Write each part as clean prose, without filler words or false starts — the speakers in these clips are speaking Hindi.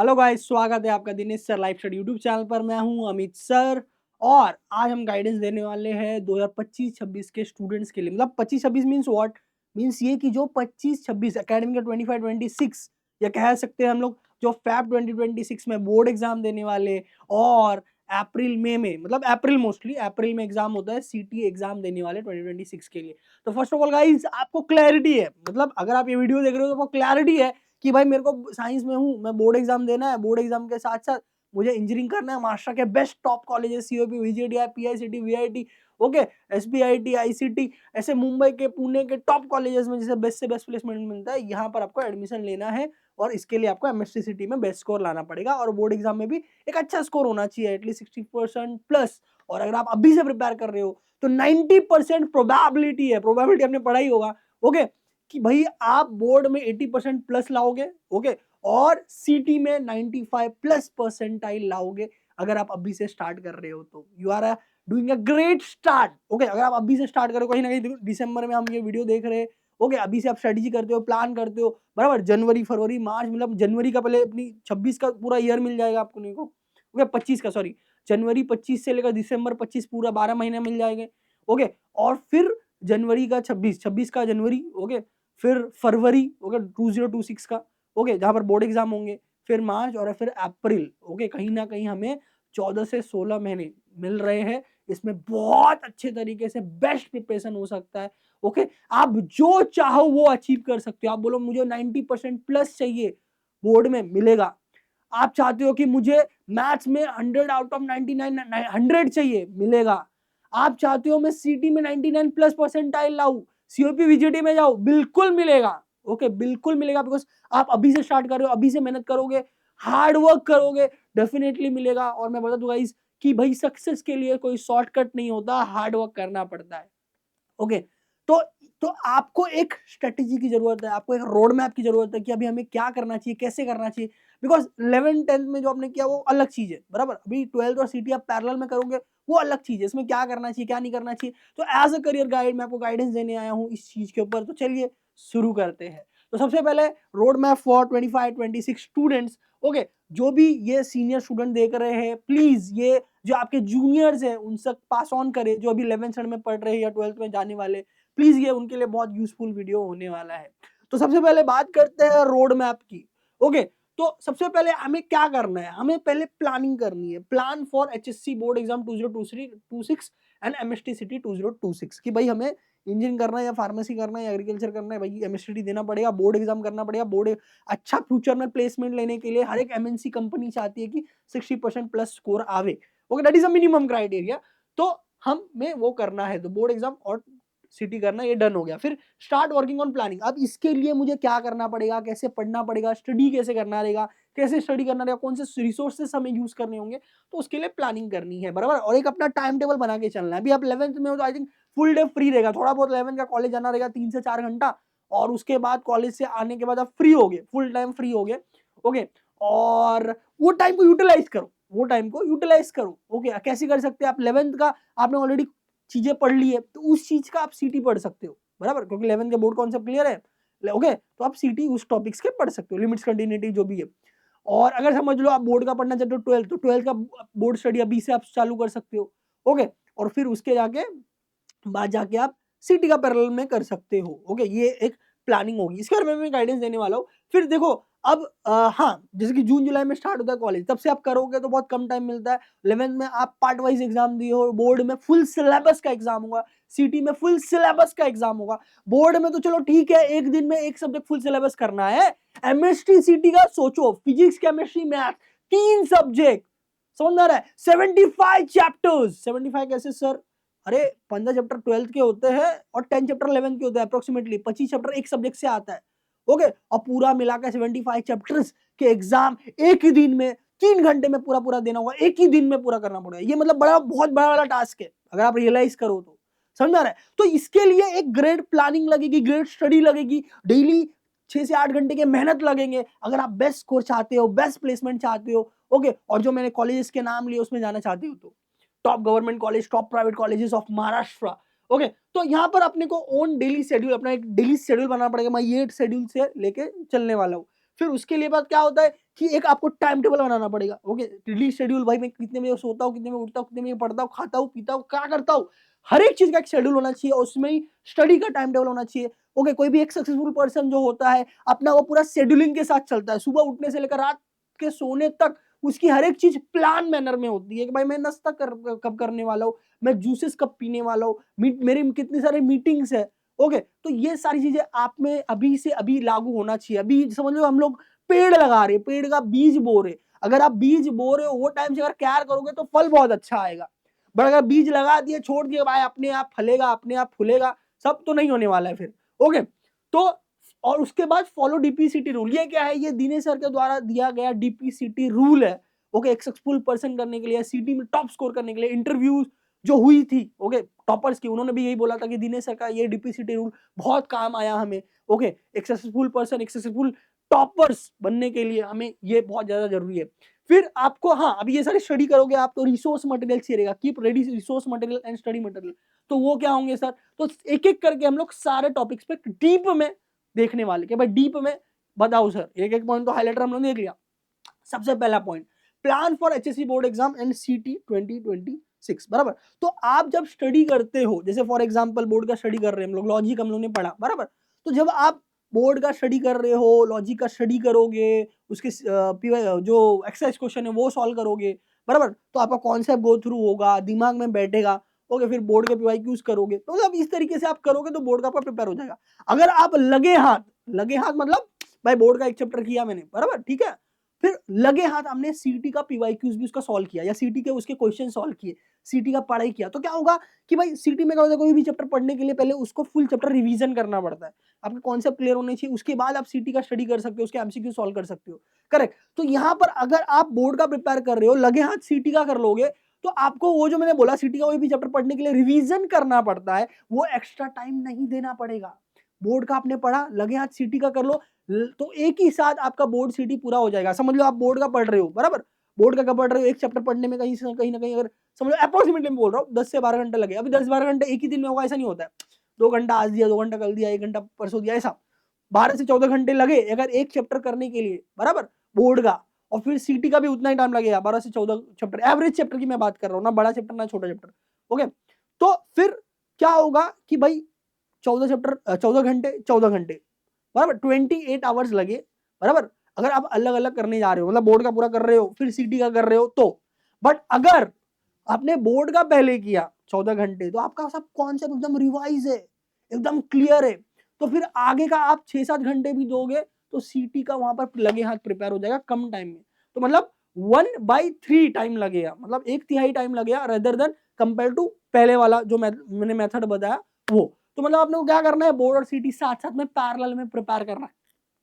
हेलो गाइस, स्वागत है आपका Dinesh sir live study YouTube channel पर। मैं हूं अमित सर और आज हम गाइडेंस देने वाले हैं 2025-26 के स्टूडेंट्स के लिए। मतलब 25-26 मींस व्हाट मींस ये कि जो 25-26 एकेडमिक का 25-26 या कह सकते हैं हम लोग जो फैब 2026 में बोर्ड एग्जाम देने वाले और अप्रैल मई में मतलब अप्रैल मोस्टली अप्रैल में एग्जाम होता है सीटी एग्जाम देने वाले 2026 के लिए। तो फर्स्ट ऑफ ऑल गाइस आपको क्लैरिटी है, मतलब अगर आप ये वीडियो देख रहे हो तो आपको क्लैरिटी है कि भाई मेरे को साइंस में हूँ, मैं बोर्ड एग्जाम देना है, बोर्ड एग्जाम के साथ साथ मुझे इंजीनियरिंग करना है। महाराष्ट्र के best top colleges COP, VGTI, PICT, VIT, okay, SBIT, ICT, ऐसे मुंबई के पुणे के टॉप कॉलेजेस में जिसे बेस्ट से बेस्ट प्लेसमेंट मिलता है, यहाँ पर आपको एडमिशन लेना है और इसके लिए आपको एमएसटी सिटी में बेस्ट स्कोर लाना पड़ेगा और बोर्ड एग्जाम में भी एक अच्छा स्कोर होना चाहिए, एटलीस्ट 60% प्लस। और अगर आप अभी से प्रिपेयर कर रहे हो तो 90% प्रोबेबिलिटी है, प्रोबेबिलिटी आपने पढ़ा ही होगा, ओके, कि भाई आप बोर्ड में 80% प्लस लाओगे, ओके, और सीटी में 95 प्लस परसेंटाइल लाओगे अगर आप अभी से स्टार्ट कर रहे हो तो you are doing a great start. Okay, अगर आप अभी से स्टार्ट करो, कहीं ना कहीं दिसंबर में हम ये वीडियो देख रहे हैं, ओके, अभी से आप स्ट्रेटेजी करते हो, प्लान करते हो, बराबर, जनवरी फरवरी मार्च, मतलब जनवरी का पहले अपनी 26 का पूरा ईयर मिल जाएगा आपको, नहीं को ओके 25 का, सॉरी, जनवरी 25 से लेकर दिसंबर 25 पूरा 12 महीने मिल जाएंगे, ओके, और फिर जनवरी का 26 का जनवरी, ओके, फिर फरवरी, ओके, 2026 का, ओके, जहां पर बोर्ड एग्जाम होंगे, फिर मार्च और फिर अप्रैल, ओके, कहीं ना कहीं हमें 14 से 16 महीने मिल रहे हैं। इसमें बहुत अच्छे तरीके से बेस्ट प्रिपरेशन हो सकता है, ओके, आप जो चाहो वो अचीव कर सकते हो। आप बोलो मुझे 90% प्लस चाहिए, बोर्ड में मिलेगा। आप चाहते हो कि मुझे मैथ्स में 100 आउट ऑफ 99 100 चाहिए, मिलेगा। आप चाहते हो मैं सीटी में 99 प्लस परसेंटाइल लाऊं, सीओपी वीजीटी में जाओ, बिल्कुल मिलेगा, ओके, बिल्कुल मिलेगा, बिकॉज आप अभी से स्टार्ट कर रहे हो, अभी से मेहनत करोगे, हार्ड वर्क करोगे, डेफिनेटली मिलेगा। और मैं बता दूंगा इस कि भाई सक्सेस के लिए कोई शॉर्टकट नहीं होता, हार्ड वर्क करना पड़ता है, ओके। तो तो आपको एक स्ट्रेटेजी की जरूरत है, आपको एक रोड मैप की जरूरत है कि अभी हमें क्या करना चाहिए, कैसे करना चाहिए, बिकॉज 11th 10th में जो आपने किया वो अलग चीज है, बराबर। अभी 12th और सीटी आप पैरेलल में करोगे, वो अलग चीज है, इसमें क्या करना चाहिए क्या नहीं करना चाहिए। तो एज अ करियर गाइड मैं आपको गाइडेंस देने आया हूँ इस चीज के ऊपर। तो चलिए शुरू करते हैं। तो सबसे पहले road map for 25-26 students, okay, जो भी ये सीनियर स्टूडेंट देख रहे हैं, प्लीज ये जो आपके जूनियर्स हैं उन सब पास ऑन करें, जो अभी 11th स्टैंडर्ड में पढ़ रहे हैं या 12th में जाने वाले, प्लीज ये उनके लिए बहुत यूजफुल वीडियो होने वाला है। तो सबसे पहले बात करते हैं रोड मैप की, ओके। तो सबसे पहले हमें क्या करना है, हमें पहले प्लानिंग करनी है, plan for HSC board exam 2023-26 and MST city 2026, कि भाई हमें इंजीनियरिंग करना है या फार्मेसी करना है या एग्रीकल्चर करना है, भाई एमएसटी देना पड़ेगा, बोर्ड एग्जाम करना पड़ेगा। बोर्ड अच्छा फ्यूचर में प्लेसमेंट लेने के लिए हर एक एमएनसी कंपनी चाहती है कि 60% प्लस स्कोर आवे, okay, that is a minimum criteria. तो हमें वो करना है, तो बोर्ड एग्जाम और सिटी करना, ये डन हो गया। फिर स्टार्ट वर्किंग ऑन प्लानिंग। अब इसके लिए मुझे क्या करना पड़ेगा, कैसे पढ़ना पड़ेगा, स्टडी कैसे करना रहेगा, कैसे स्टडी करना रहेगा, कौन से रिसोर्सेस हमें यूज करने होंगे, तो उसके लिए प्लानिंग करनी है, बराबर। और एक अपना टाइम टेबल बना के चलना है। अभी आप 11th में हो तो I think full day free रहेगा, थोड़ा बहुत 11th का कॉलेज जाना रहेगा 3 से 4 घंटा, और उसके बाद कॉलेज से आने के बाद आप फ्री हो गए, फुल टाइम फ्री हो गए, ओके। और वो टाइम को यूटिलाइज करो, वो टाइम को यूटिलाइज करो, ओके। कैसे कर सकते हैं आप, 11th का आपने ऑलरेडी चीजें पढ़ ली है तो उस चीज का आप सीटी पढ़ सकते हो, बराबर, क्योंकि 11th के बोर्ड कॉन्सेप्ट क्लियर है, ओके, तो आप सीटी उस टॉपिक्स के पढ़ सकते हो, लिमिट्स कंटिन्यूटी जो भी है। और अगर समझ लो आप बोर्ड का पढ़ना चाहते हो 12th, तो 12th का बोर्ड स्टडी अभी से आप चालू कर सकते हो, ओके। और फिर उसके जाके बाद जाके आप सिटी का पैरेलल में कर सकते हो, ओके। ये एक प्लानिंग होगी, इसके बारे में मैं गाइडेंस देने वाला हूँ। फिर देखो अब हाँ, जैसे कि जून जुलाई में स्टार्ट होता है कॉलेज, तब से आप करोगे तो बहुत कम टाइम मिलता है। 11th में आप पार्ट वाइज एग्जाम दिए हो, बोर्ड में फुल सिलेबस का एग्जाम होगा, सिटी में फुल सिलेबस का एग्जाम होगा। बोर्ड में तो चलो ठीक है, एक दिन में एक सब्जेक्ट फुल सिलेबस करना है। एमएसटी सिटी का सोचो, फिजिक्स केमिस्ट्री मैथ, 3 सब्जेक्ट, समझ आ रहा है, 75 चैप्टर्स। 75 कैसे सर, अरे 15 चैप्टर 12th के होते हैं और 10 चैप्टर 11th के होते हैं, अप्रोक्सीमेटली 25 चैप्टर एक सब्जेक्ट से आता है, ओके। और पूरा मिलाकर 75 चैप्टर्स के एग्जाम एक ही दिन में 3 घंटे में पूरा पूरा देना होगा, एक ही दिन में पूरा करना पड़ेगा। ये मतलब बड़ा, बहुत बड़ा वाला टास्क है अगर आप रियलाइज करो तो, समझ आ रहा है। तो इसके लिए एक ग्रेट प्लानिंग लगेगी, ग्रेट स्टडी लगेगी, डेली 6 से 8 घंटे के मेहनत लगेंगे अगर आप बेस्ट स्कोर चाहते हो, बेस्ट प्लेसमेंट चाहते हो, ओके। और जो मैंने कॉलेजेस के नाम लिए उसमें जाना चाहते हो तो top government college, top private colleges of Maharashtra, okay. तो यहाँ पर अपने को ओन डेली शेड्यूल, अपना एक डेली शेड्यूल बनाना पड़ेगा। मैं ये शेड्यूल से लेके चलने वाला हूँ। फिर उसके लिए बात क्या होता है कि एक आपको टाइम टेबल बनाना पड़ेगा। ओके, डेली शेड्यूल, भाई मैं कितने बजे सोता हूँ, कितने बजे उठता हूँ, कितने बजे पढ़ता हूँ, खाता हूँ, पीता हूँ, क्या करता हूँ, हर एक चीज का एक शेड्यूल होना चाहिए और उसमें ही स्टडी का टाइम टेबल होना चाहिए। ओके, कोई भी एक सक्सेसफुल पर्सन जो होता है अपना वो पूरा शेड्यूलिंग के साथ चलता है, सुबह उठने से लेकर रात के सोने तक उसकी हर एक चीज प्लान मैनर में होती है कि भाई मैं नाश्ता कब करने वाला हूँ, मैं जूसेस कब पीने वाला हूँ, मेरी कितनी सारी मीटिंग्स है। ओके, तो ये सारी चीजें आप में अभी से अभी लागू होना चाहिए। अभी समझ लो हम लोग पेड़ लगा रहे, पेड़ का बीज बो रहे, अगर आप बीज बो रहे हो वो टाइम से अगर केयर करोगे तो फल बहुत अच्छा आएगा। बट अगर बीज लगा दिए छोड़ दिए भाई अपने आप फलेगा अपने आप फूलेगा, सब तो नहीं होने वाला है फिर। ओके, तो और उसके बाद फॉलो डीपीसीटी रूल। ये क्या है, ये दिनेश सर के द्वारा दिया गया डीपीसीटी रूल है। ओके, एक सक्सेसफुल पर्सन करने के लिए, सीटी में टॉप स्कोर करने के लिए, इंटरव्यू जो हुई थी ओके टॉपर्स की, उन्होंने भी यही बोला था कि दिनेश सर का ये डीपीसीटी रूल बहुत काम आया हमें। ओके, एक सक्सेसफुल पर्सन, एक सक्सेसफुल टॉपर्स बनने के लिए हमें ये बहुत ज्यादा जरूरी है। फिर आपको, हाँ अभी ये सारी स्टडी करोगे आप तो रिसोर्स मटेरियल चाहिएगा, keep ready resource material and study material. तो वो क्या होंगे सर, तो एक एक करके हम लोग सारे टॉपिक्स पे डीप में देखने वाले कि भाई डीप में बताओ सर। एक एक पॉइंट तो हाईलाइटर हम लोग देख लिया। सबसे पहला point, plan for HSC board exam and सीटी 2026, बराबर। तो आप जब स्टडी करते हो, जैसे फॉर एग्जांपल बोर्ड का स्टडी कर रहे हैं हम लोग, लॉजिक हम लोग ने पढ़ा, बराबर। तो जब आप बोर्ड का स्टडी कर रहे हो, लॉजिक का स्टडी करोगे, उसके जो एक्सरसाइज क्वेश्चन है वो सॉल्व करोगे, बराबर, तो आपका कॉन्सेप्ट गो थ्रू होगा, दिमाग में बैठेगा। ओके, फिर बोर्ड के पीवाईक्यूज करोगे, तो मतलब इस तरीके से आप करोगे तो बोर्ड का आपका प्रिपेयर हो जाएगा। अगर आप लगे हाथ मतलब भाई बोर्ड का एक चैप्टर किया मैंने, बराबर, ठीक है, फिर लगे हाथ हमने सीटी का पीवाईक्यूज भी उसका सॉल्व किया या सीटी के उसके क्वेश्चन सॉल्व किए, सीटी का पढ़ाई किया, तो क्या होगा कि भाई सीटी में क्या होता है, कोई भी चैप्टर पढ़ने के लिए पहले उसको फुल चैप्टर रिवीजन करना पड़ता है, आपके कॉन्सेप्ट क्लियर होने चाहिए, उसके बाद आप सीटी का स्टडी कर सकते हो, उसके एमसीक्यू सॉल्व कर सकते हो, करेक्ट। तो यहाँ पर अगर आप बोर्ड का प्रिपेयर कर रहे हो, लगे हाथ सीटी का कर लोगे, तो आपको वो जो मैंने बोला सीटी का कोई भी चैप्टर पढ़ने के लिए रिवीजन करना पड़ता है, वो एक्स्ट्रा टाइम नहीं देना पड़ेगा। बोर्ड का आपने पढ़ा, लगे हाथ सीटी का कर लो, तो एक ही साथ आपका बोर्ड सीटी पूरा हो जाएगा। समझ लो आप बोर्ड का पढ़ रहे हो, बराबर, बोर्ड का कब पढ़ रहे हो, एक चैप्टर पढ़ने में कहीं ना कहीं अगर समझ लो अप्रोक्सीमेटली बोल रहा हूँ 10 से 12 घंटे लगे। अभी 10-12 घंटे एक ही दिन में होगा ऐसा नहीं होता है, 2 घंटा आज दिया, 2 घंटा कल दिया, 1 घंटा परसों दिया, ऐसा 12 से 14 घंटे लगे अगर एक चैप्टर करने के लिए, बराबर, बोर्ड का। और फिर सीटी का भी उतना ही टाइम लगेगा, 12 से 14 चैप्टर, एवरेज चैप्टर की मैं बात कर रहा हूँ, ना बड़ा चैप्टर ना छोटा चैप्टर। ओके, तो फिर क्या होगा कि भाई 14 चैप्टर 14 घंटे 14 घंटे, बराबर 28 आवर्स लगे, बराबर। अगर आप अलग अलग करने जा रहे हो, मतलब बोर्ड का पूरा कर रहे हो फिर सीटी का कर रहे हो तो, बट अगर आपने बोर्ड का पहले किया 14 घंटे, तो आपका सब कॉन्सेप्ट एकदम रिवाइज है, एकदम क्लियर है, तो फिर आगे का आप 6-7 घंटे भी दोगे तो सीटी का वहां पर लगे हाथ प्रिपेयर हो जाएगा कम टाइम में। तो मतलब 1/3 टाइम लगेगा, मतलब 1/3 टाइम लगेगा रेदर देन कंपेयर टू पहले वाला जो मैंने मेथड बताया वो। तो मतलब आपने को क्या करना है, बोर्ड और सीटी साथ साथ में पैरेलल में प्रिपेयर करना है,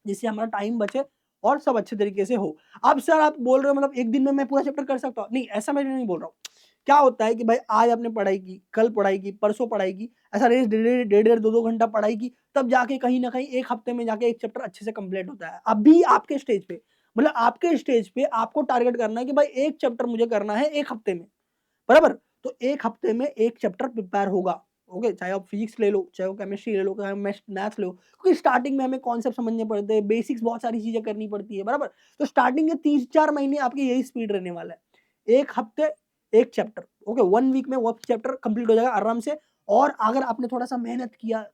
जिससे हमारा टाइम बचे और सब अच्छे तरीके से हो। अब सर आप बोल रहे हो मतलब एक दिन में मैं पूरा चैप्टर कर सकता हूँ, नहीं ऐसा मैं नहीं बोल रहा हूँ। क्या होता है कि भाई आज आपने पढ़ाई की, कल पढ़ाई की, परसों पढ़ाई की, ऐसा रेस डेढ़ 2-2 घंटा पढ़ाई की, तब जाके कहीं ना कहीं एक हफ्ते में जाके एक चैप्टर अच्छे से कंप्लीट होता है। अभी आपके स्टेज पे, मतलब आपके स्टेज पे आपको टारगेट करना है कि भाई एक चैप्टर मुझे करना है एक हफ्ते में, बराबर। तो एक हफ्ते में एक चैप्टर प्रिपेयर होगा। ओके, चाहे आप फिजिक्स ले लो, चाहे वो केमिस्ट्री ले लो, चाहे मैथ्स ले लो, क्योंकि स्टार्टिंग में हमें कॉन्सेप्ट समझने पड़ते हैं, बेसिक्स बहुत सारी चीजें करनी पड़ती है, बराबर। तो स्टार्टिंग के 3-4 महीने आपकी यही स्पीड रहने वाला है, एक हफ्ते एक चैप्टर। ओके, 1 वीक में वो चैप्टर कंप्लीट हो जाएगा आराम से। और अगर आपने थोड़ा सा मेहनत किया,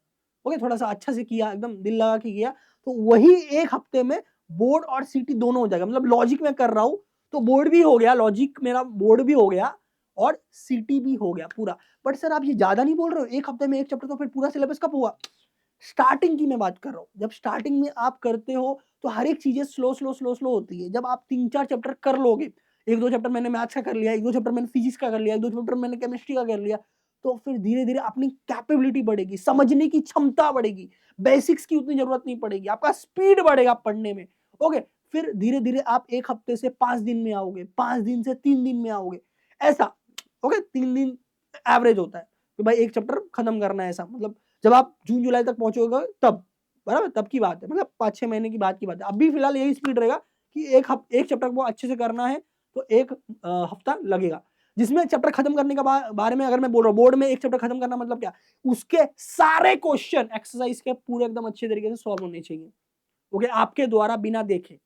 ओके, थोड़ा सा अच्छा से किया, एकदम दिल लगा के किया, तो वही एक हफ्ते में बोर्ड और सीटी दोनों हो जाएगा। मतलब लॉजिक में कर रहा हूं तो बोर्ड भी हो गया, लॉजिक मेरा बोर्ड भी हो गया और सीटी भी हो गया पूरा। बट सर आप ये ज्यादा नहीं बोल रहे हो, एक हफ्ते में एक चैप्टर, तो फिर पूरा सिलेबस कब हुआ? स्टार्टिंग की मैं बात कर रहा हूँ, जब स्टार्टिंग में आप करते हो तो हर एक चीजें स्लो होती है। जब आप 3-4 चैप्टर कर लोगे, 1-2 चैप्टर मैंने मैथ्स का कर लिया, 1-2 चैप्टर मैंने फिजिक्स का कर लिया, 1-2 चैप्टर मैंने केमिस्ट्री का कर लिया, तो फिर धीरे धीरे अपनी कैपेबिलिटी बढ़ेगी, समझने की क्षमता बढ़ेगी, बेसिक्स की उतनी जरूरत नहीं पड़ेगी, आपका स्पीड बढ़ेगा पढ़ने में। ओके, फिर धीरे धीरे आप एक हफ्ते से 5 दिन में आओगे, 5 दिन से 3 दिन में आओगे, ऐसा। ओके, 3 दिन एवरेज होता है कि भाई एक चैप्टर खत्म करना है, ऐसा। मतलब जब आप जून जुलाई तक पहुंचोगे तब, बराबर, तब की बात है, मतलब 5-6 महीने की बात की बात है। अभी फिलहाल यही स्पीड रहेगा कि एक चैप्टर को अच्छे से करना है तो एक हफ्ता लगेगा। जिसमें चैप्टर खत्म करने का बारे में अगर मैं बोल रहा हूँ, बोर्ड में एक चैप्टर खत्म करना मतलब क्या, उसके सारे क्वेश्चन एक्सरसाइज के पूरे एकदम अच्छे तरीके से सॉल्व होने चाहिए। ओके, आपके द्वारा बिना देखे।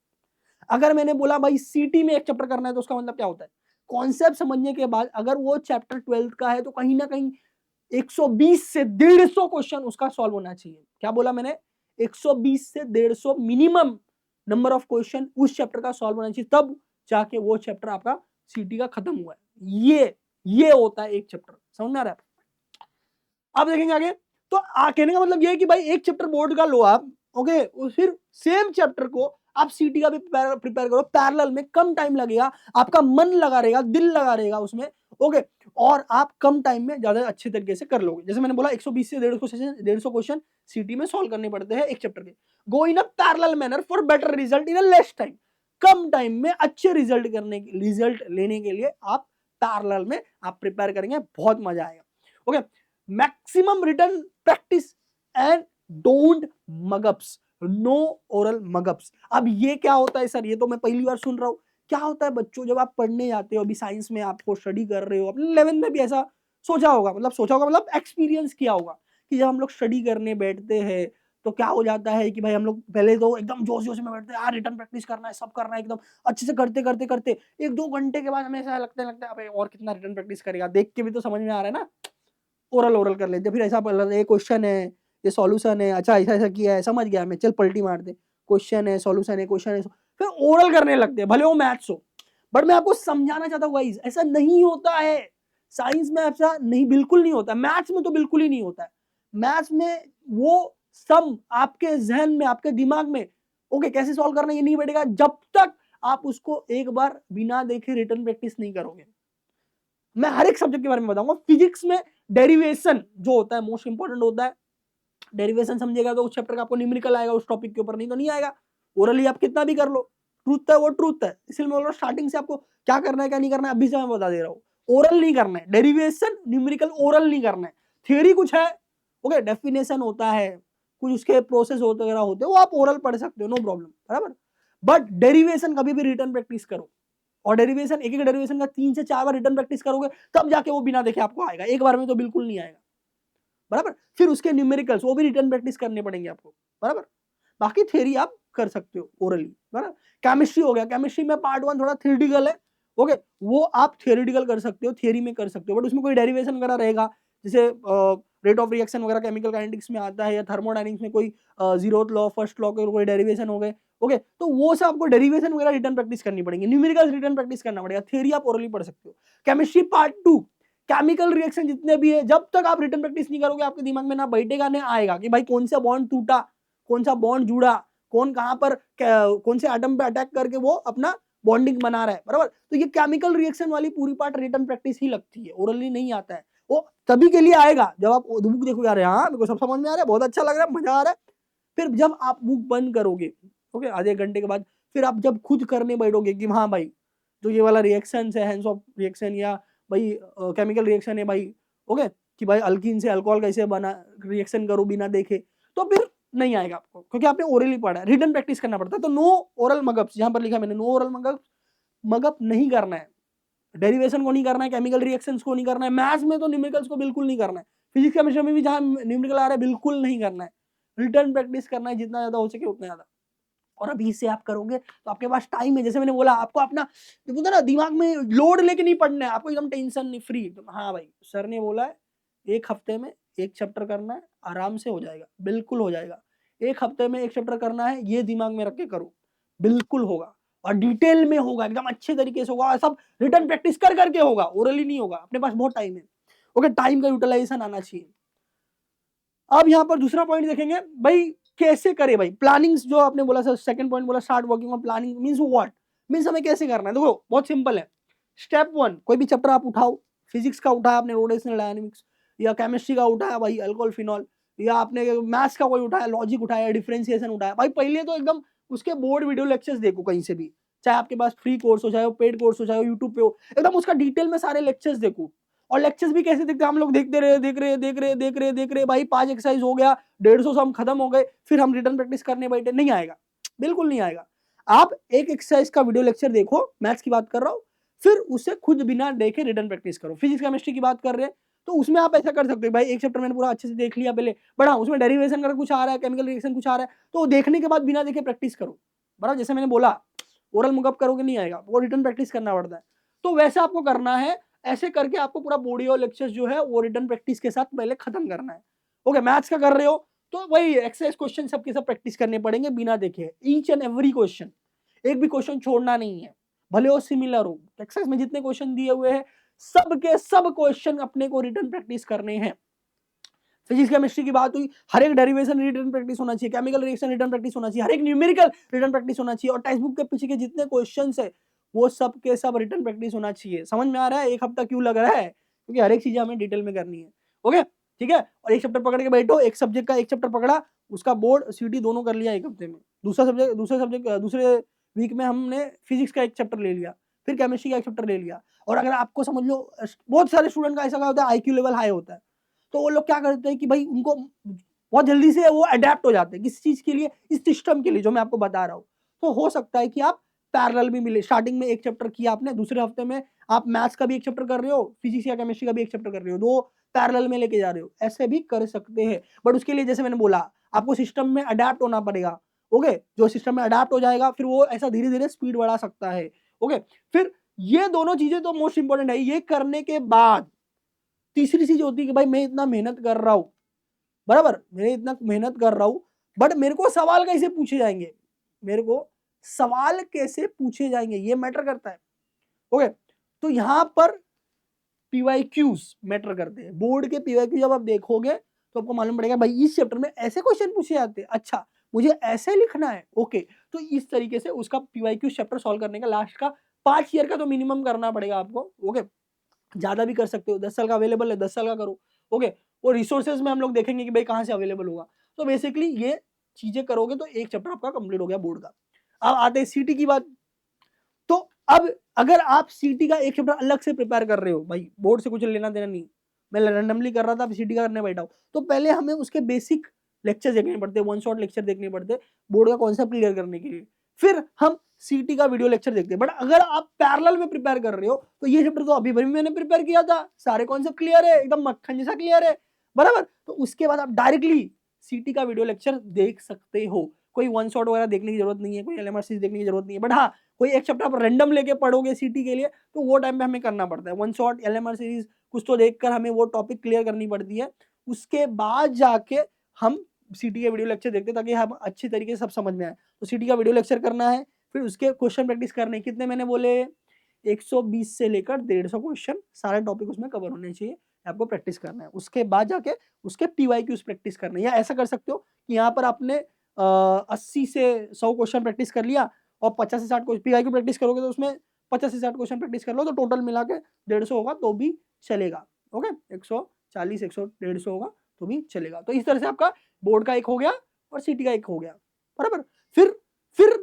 अगर मैंने बोला भाई सीटी में एक चैप्टर करना है तो उसका मतलब क्या होता है, कॉन्सेप्ट समझने के बाद अगर वो चैप्टर 12th का है तो कहीं ना कहीं 120 से 150 क्वेश्चन उसका सॉल्व होना चाहिए। क्या बोला मैंने, 120 से 150 मिनिमम नंबर ऑफ क्वेश्चन उस चैप्टर का सॉल्व होना चाहिए, तब जाके वो चैप्टर आपका सीटी का खत्म हुआ है। ये होता है एक चैप्टर, समझ में आ रहा है। अब देखेंगे आगे, तो कहने का मतलब ये है कि भाई एक चैप्टर बोर्ड का लो आप, ओके, फिर सेम चैप्टर को आप सीटी का भी प्रिपेयर करो पैरेलल में, कम टाइम लगेगा, आपका मन लगा रहेगा, दिल लगा रहेगा उसमें, ओके, और आप कम टाइम में ज्यादा अच्छे तरीके से कर लोगे। जैसे मैंने बोला 120 से 150 क्वेश्चन सीटी में सॉल्व करने पड़ते हैं एक चैप्टर के। Go in a parallel manner for better result in a less time, कम टाइम में अच्छे रिजल्ट लेने के लिए आप पैरेलल में आप प्रिपेयर करेंगे, बहुत मजा आएगा। Okay, maximum written practice and don't mugups, no oral mugups. अब ये क्या होता है सर, ये तो मैं पहली बार सुन रहा हूं। क्या होता है बच्चों, जब आप पढ़ने जाते हो, अभी साइंस में आपको स्टडी कर रहे हो, अपने 11th में भी ऐसा सोचा होगा, मतलब एक्सपीरियंस किया होगा कि जब हम लोग स्टडी करने बैठते हैं तो क्या हो जाता है कि भाई हम लोग पहले तो एकदम जोश जोश में बैठते हैं, यार रिटन प्रैक्टिस करना है, सब करना है, एकदम अच्छे से करते करते करते 1-2 घंटे के बाद हमें ऐसा लगता है अबे और कितना रिटन प्रैक्टिस करेगा, देख के भी तो समझ में आ रहा है ना, ओरल ओरल कर लेते। फिर ऐसा ये क्वेश्चन है, ये सॉल्यूशन है, अच्छा ऐसा ऐसा किया है, समझ गया मैं, चल पलटी मार दे, क्वेश्चन है, सॉल्यूशन है, क्वेश्चन है, फिर ओरल करने लगते हैं, भले वो मैथ्स हो। बट मैं आपको समझाना चाहता हूँ गाइस, ऐसा नहीं होता है साइंस में, ऐसा नहीं, बिल्कुल नहीं होता। मैथ्स में तो बिल्कुल ही नहीं होता है। मैथ्स में वो सम आपके जहन में, आपके दिमाग में, ओके, कैसे सॉल्व करना ये नहीं बैठेगा जब तक आप उसको एक बार बिना देखे रिटन प्रैक्टिस नहीं करोगे। मैं हर एक सब्जेक्ट के बारे में बताऊंगा। फिजिक्स में डेरिवेशन जो होता है मोस्ट इंपॉर्टेंट होता है। डेरिवेशन समझेगा तो उस चैप्टर का आपको न्यूमेरिकल आएगा उस टॉपिक के ऊपर, नहीं तो नहीं आएगा। ओरली आप कितना भी कर लो, ट्रूथ है वो ट्रूथ है। इसलिए मैं बोल रहा हूँ स्टार्टिंग से आपको क्या करना है क्या नहीं करना है अभी से मैं बता दे रहा हूँ। ओरल नहीं करना है, डेरिवेशन न्यूमेरिकल ओरल नहीं करना है। थियोरी कुछ है, ओके, डेफिनेशन होता है, कुछ उसके प्रोसेस होते वगैरह होते हैं, वो आप ओरल पढ़ सकते हो, नो प्रॉब्लम, बराबर। बट डेरिवेशन कभी भी रिटर्न प्रैक्टिस करो, और डेरिवेशन एक डेरिवेशन का 3 से 4 बार रिटर्न प्रैक्टिस करोगे तब जाके वो बिना देखे आपको आएगा, एक बार में तो बिल्कुल नहीं आएगा, बराबर। फिर उसके न्यूमेरिकल्स वो भी रिटर्न प्रैक्टिस करने पड़ेंगे आपको, बराबर। बाकी थ्योरी आप कर सकते हो ओरली, बराबर। केमिस्ट्री हो गया, केमिस्ट्री में पार्ट 1 थोड़ा थ्योरेटिकल है, ओके, वो आप थ्योरेटिकल कर सकते हो, थियरी में कर सकते हो, बट उसमें कोई डेरिवेशन वगैरह रहेगा, जैसे रेट ऑफ रिएक्शन वगैरह केमिकल काइनेटिक्स में आता है, या थर्मोडायनेमिक्स में कोई जीरोथ लॉ, फर्स्ट लॉ के कोई डेरिवेशन हो गए, ओके, तो वो सब आपको डेरिवेशन वगैरह रिटर्न प्रैक्टिस करनी पड़ेगी, न्यूमेरिकल्स रिटर्न प्रैक्टिस करना पड़ेगा, थ्योरी आप ओरली पढ़ सकते हो। केमिस्ट्री पार्ट 2, केमिकल रिएक्शन जितने भी है, जब तक आप रिटर्न प्रैक्टिस नहीं करोगे आपके दिमाग में ना बैठेगा ना आएगा कि भाई कौन सा बॉन्ड टूटा, कौन सा बॉन्ड जुड़ा, कौन कहां पर कौन से एटम पे अटैक करके वो अपना बॉन्डिंग बना रहा है, बराबर। तो ये केमिकल रिएक्शन वाली पूरी पार्ट रिटर्न प्रैक्टिस ही लगती है, ओरली नहीं आता है। वो तभी के लिए आएगा जब आप बुक देखो, यार हाँ मेरे को सब समझ में आ रहा है, बहुत अच्छा लग रहा है, मजा आ रहा है। फिर जब आप बुक बंद करोगे, ओके, आधे घंटे के बाद, फिर आप जब खुद करने बैठोगे कि हाँ भाई जो ये वाला रिएक्शन है, हैंड्स ऑफ रिएक्शन, या भाई केमिकल रिएक्शन है भाई, ओके, कि भाई अल्कीन से अल्कोहल कैसे बना, रिएक्शन करो बिना देखे, तो फिर नहीं आएगा आपको, क्योंकि आपने ओरली पढ़ा है, रिटन प्रैक्टिस करना पड़ता है। तो नो ओरल मगअप्स, यहां पर लिखा मैंने, नो ओरल मगअप नहीं करना है, डेरिवेशन को नहीं करना है, केमिकल रिएक्शंस को नहीं करना है, मैथ्स में तो न्यूमेरिकल्स को बिल्कुल नहीं करना है, फिजिक्स केमिस्ट्री में भी जहां न्यूमेरिकल आ रहा है बिल्कुल नहीं करना है, रिटर्न प्रैक्टिस करना है जितना ज्यादा हो सके उतना ज्यादा। और अभी से आप करोगे तो आपके पास टाइम है, जैसे मैंने बोला आपको अपना देखो ना, दिमाग में लोड लेके नहीं पढ़ना है आपको, एकदम टेंशन नहीं, फ्री एकदम। हाँ भाई सर ने बोला है 1 हफ्ते में 1 चैप्टर करना है, आराम से हो जाएगा, बिल्कुल हो जाएगा। 1 हफ्ते में 1 चैप्टर करना है, ये दिमाग में रख के करो, बिल्कुल होगा, और डिटेल में होगा, एकदम अच्छे तरीके से होगा, सब रिटर्न प्रैक्टिस कर करके होगा, ओरली नहीं होगा। अपने पास बहुत टाइम है, ओके, टाइम का यूटिलाइजेशन आना चाहिए। अब यहाँ पर दूसरा पॉइंट देखेंगे भाई, कैसे करे भाई प्लानिंग्स, जो आपने बोला सर सेकंड पॉइंट बोला, start working on planning means what, means हमें कैसे करना है। देखो बहुत सिंपल है। स्टेप 1, कोई भी चैप्टर आप उठाओ, फिजिक्स का उठाया आपने रोटेशनल डायनामिक्स, या केमिस्ट्री का उठाया भाई अल्कोहल फिनॉल, या आपने मैथ्स का कोई उठाया लॉजिक उठाया, डिफरेंशिएशन उठाया, भाई पहले तो एकदम उसके बोर्ड वीडियो लेक्चर्स देखो कहीं से भी, चाहे आपके पास फ्री कोर्स हो, चाहे वो पेड कोर्स हो, चाहे वो यूट्यूब पे हो, एकदम उसका डिटेल में सारे लेक्चर्स देखो। और लेक्चर्स भी कैसे देखते हैं हम लोग, देखते रहे भाई 5 एक्सरसाइज हो गया, 150 से हम खत्म हो गए, फिर हम रिटर्न प्रैक्टिस करने बैठे, नहीं आएगा, बिल्कुल नहीं आएगा। आप एक एक्सरसाइज का वीडियो लेक्चर देखो, मैथ्स की बात कर रहा हूं, फिर उसे खुद बिना देखे रिटर्न प्रैक्टिस करो। फिजिक्स केमिस्ट्री की बात कर रहे हैं तो उसमें आप ऐसा कर सकते हो भाई, एक चैप्टर मैंने पूरा अच्छे से देख लिया पहले, बट हाँ उसमें डेरिवेशन का कुछ आ रहा है, केमिकल रिएक्शन कुछ आ रहा है, तो देखने के बाद बिना देखे प्रैक्टिस करो, बराबर। जैसे मैंने बोला ओरल मुकअप करोगे नहीं आएगा, वो रिटन प्रैक्टिस करना पड़ता है। तो वैसा आपको करना है, ऐसे करके आपको पूरा बॉडी और लेक्चर्स जो है वो रिटन प्रैक्टिस के साथ पहले खत्म करना है। ओके, मैथ्स का कर रहे हो तो वही एक्सरसाइज क्वेश्चन सबके सब प्रैक्टिस करने पड़ेंगे बिना देखे, ईच एंड एवरी क्वेश्चन, एक भी क्वेश्चन छोड़ना नहीं है, भले वो सिमिलर हो। एक्सरसाइज में जितने क्वेश्चन दिए हुए हैं सबके सब क्वेश्चन अपने को रिटन प्रैक्टिस करने हैं। फिजिक्स केमिस्ट्री की बात हुई, हर एक डेरिवेशन रिटन प्रैक्टिस होना चाहिए, केमिकल रिएक्शन रिटन प्रैक्टिस होना चाहिए, हर एक न्यूमेरिकल रिटन प्रैक्टिस होना चाहिए, और टेक्स्ट बुक के पीछे के जितने क्वेश्चंस है वो सब के सब रिटन प्रैक्टिस होना चाहिए। समझ में आ रहा है एक हफ्ता क्यों लग रहा है? क्योंकि हर एक चीज हमें डिटेल में करनी है। ओके, ठीक है। और एक चैप्टर पकड़ के बैठो, एक सब्जेक्ट का एक चैप्टर पकड़ा, उसका बोर्ड सीटी दोनों कर लिया एक हफ्ते में। दूसरे वीक में हमने फिजिक्स का एक चैप्टर ले लिया, फिर केमिस्ट्री का एक चैप्टर ले लिया। और अगर आपको समझ लो बहुत सारे स्टूडेंट का ऐसा होता है आईक्यू लेवल हाई होता है, तो वो लोग क्या करते हैं कि भाई उनको बहुत जल्दी से वो अडेप्ट हो जाते हैं किसी चीज के लिए, इस सिस्टम के लिए जो मैं आपको बता रहा हूँ। तो हो सकता है कि आप पैरेलल में मिले, स्टार्टिंग में एक चैप्टर किया आपने, दूसरे हफ्ते में आप मैथ्स का भी एक चैप्टर कर रहे हो, फिजिक्स या केमिस्ट्री का भी एक चैप्टर कर रहे हो, दो पैरेलल में लेके जा रहे हो, ऐसे भी कर सकते हैं। बट उसके लिए जैसे मैंने बोला आपको सिस्टम में अडेप्ट होना पड़ेगा। ओके, जो सिस्टम में अडेप्ट हो जाएगा फिर वो ऐसा धीरे धीरे स्पीड बढ़ा सकता है। ओके, फिर ये दोनों चीजें तो मोस्ट इंपॉर्टेंट है। ये करने के बाद तीसरी चीज होती है कि भाई मैं इतना मेहनत कर रहा हूं, बराबर, मैं इतना मेहनत कर रहा हूं, बट मेरे को सवाल कैसे पूछे जाएंगे, मेरे को सवाल कैसे पूछे जाएंगे ये मैटर करता है। ओके, तो यहां पर पीवाईक्यूज मैटर करते हैं। बोर्ड के पीवाईक्यू जब आप देखोगे तो आपको मालूम पड़ेगा भाई इस चैप्टर में ऐसे क्वेश्चन पूछे जाते हैं, अच्छा मुझे ऐसे लिखना है। ओके, तो इस तरीके से उसका पीवाईक्यू चैप्टर सॉल्व करने का लास्ट का 5 ईयर का तो मिनिमम करना पड़ेगा आपको। ओके, ज्यादा भी कर सकते हो, 10 साल का अवेलेबल है 10 साल का करो। ओके, और रिसोर्सेज में हम लोग देखेंगे कि भाई कहाँ से अवेलेबल होगा। तो बेसिकली ये चीजें करोगे तो एक चैप्टर आपका कंप्लीट हो गया बोर्ड का। अब आते हैं सीटी की बात। तो अब अगर आप सीटी का एक चैप्टर अलग से प्रिपेयर कर रहे हो, भाई बोर्ड से कुछ लेना देना नहीं, मैं रैंडमली कर रहा था सीटी का करने बैठा हूं, तो पहले हमें उसके बेसिक लेक्चर देखने पड़ते, वन शॉट लेक्चर देखने पड़ते बोर्ड का कॉन्सेप्ट क्लियर करने के लिए, फिर हम सीटी का वीडियो लेक्चर देखते हैं। बट अगर आप पैरेलल में प्रिपेयर कर रहे हो तो ये चैप्टर तो अभी मैंने प्रिपेयर किया था, सारे कॉन्सेप्ट क्लियर है, एकदम मक्खन जैसा क्लियर है, बराबर। तो उसके बाद आप डायरेक्टली सीटी का वीडियो लेक्चर देख सकते हो, कोई वन शॉट वगैरह देखने की जरूरत नहीं है, कोई एलएमआर सीरीज देखने की जरूरत नहीं है। बट हाँ, कोई एक चैप्टर आप रैंडम लेके पढ़ोगे सीटी के लिए तो वो टाइम पे हमें करना पड़ता है, वन शॉट एलएमआर सीरीज कुछ तो देखकर हमें वो टॉपिक क्लियर करनी पड़ती है। उसके बाद जाके हम सीटी के वीडियो लेक्चर देखते हैं ताकि हम अच्छी तरीके से सब समझ में आए। तो सीटी का वीडियो लेक्चर करना है, फिर उसके क्वेश्चन प्रैक्टिस करने, कितने मैंने बोले 120 से लेकर 150 क्वेश्चन, सारे टॉपिक उसमें कवर होने चाहिए, आपको प्रैक्टिस करना है। उसके बाद जाके उसके पीवाईक्यूज प्रैक्टिस करना है। या ऐसा कर सकते हो कि यहाँ पर आपने 80 से 100 क्वेश्चन प्रैक्टिस कर लिया और 50 से 60 क्वेश्चन पीवाईक्यू प्रैक्टिस करोगे तो उसमें 50 से 60 क्वेश्चन प्रैक्टिस कर लो, तो टोटल मिला के 150 होगा तो भी चलेगा। ओके, 140 150 होगा तो भी चलेगा। तो इस तरह से आपका बोर्ड का एक हो गया और सीटी का एक हो गया, बराबर। फिर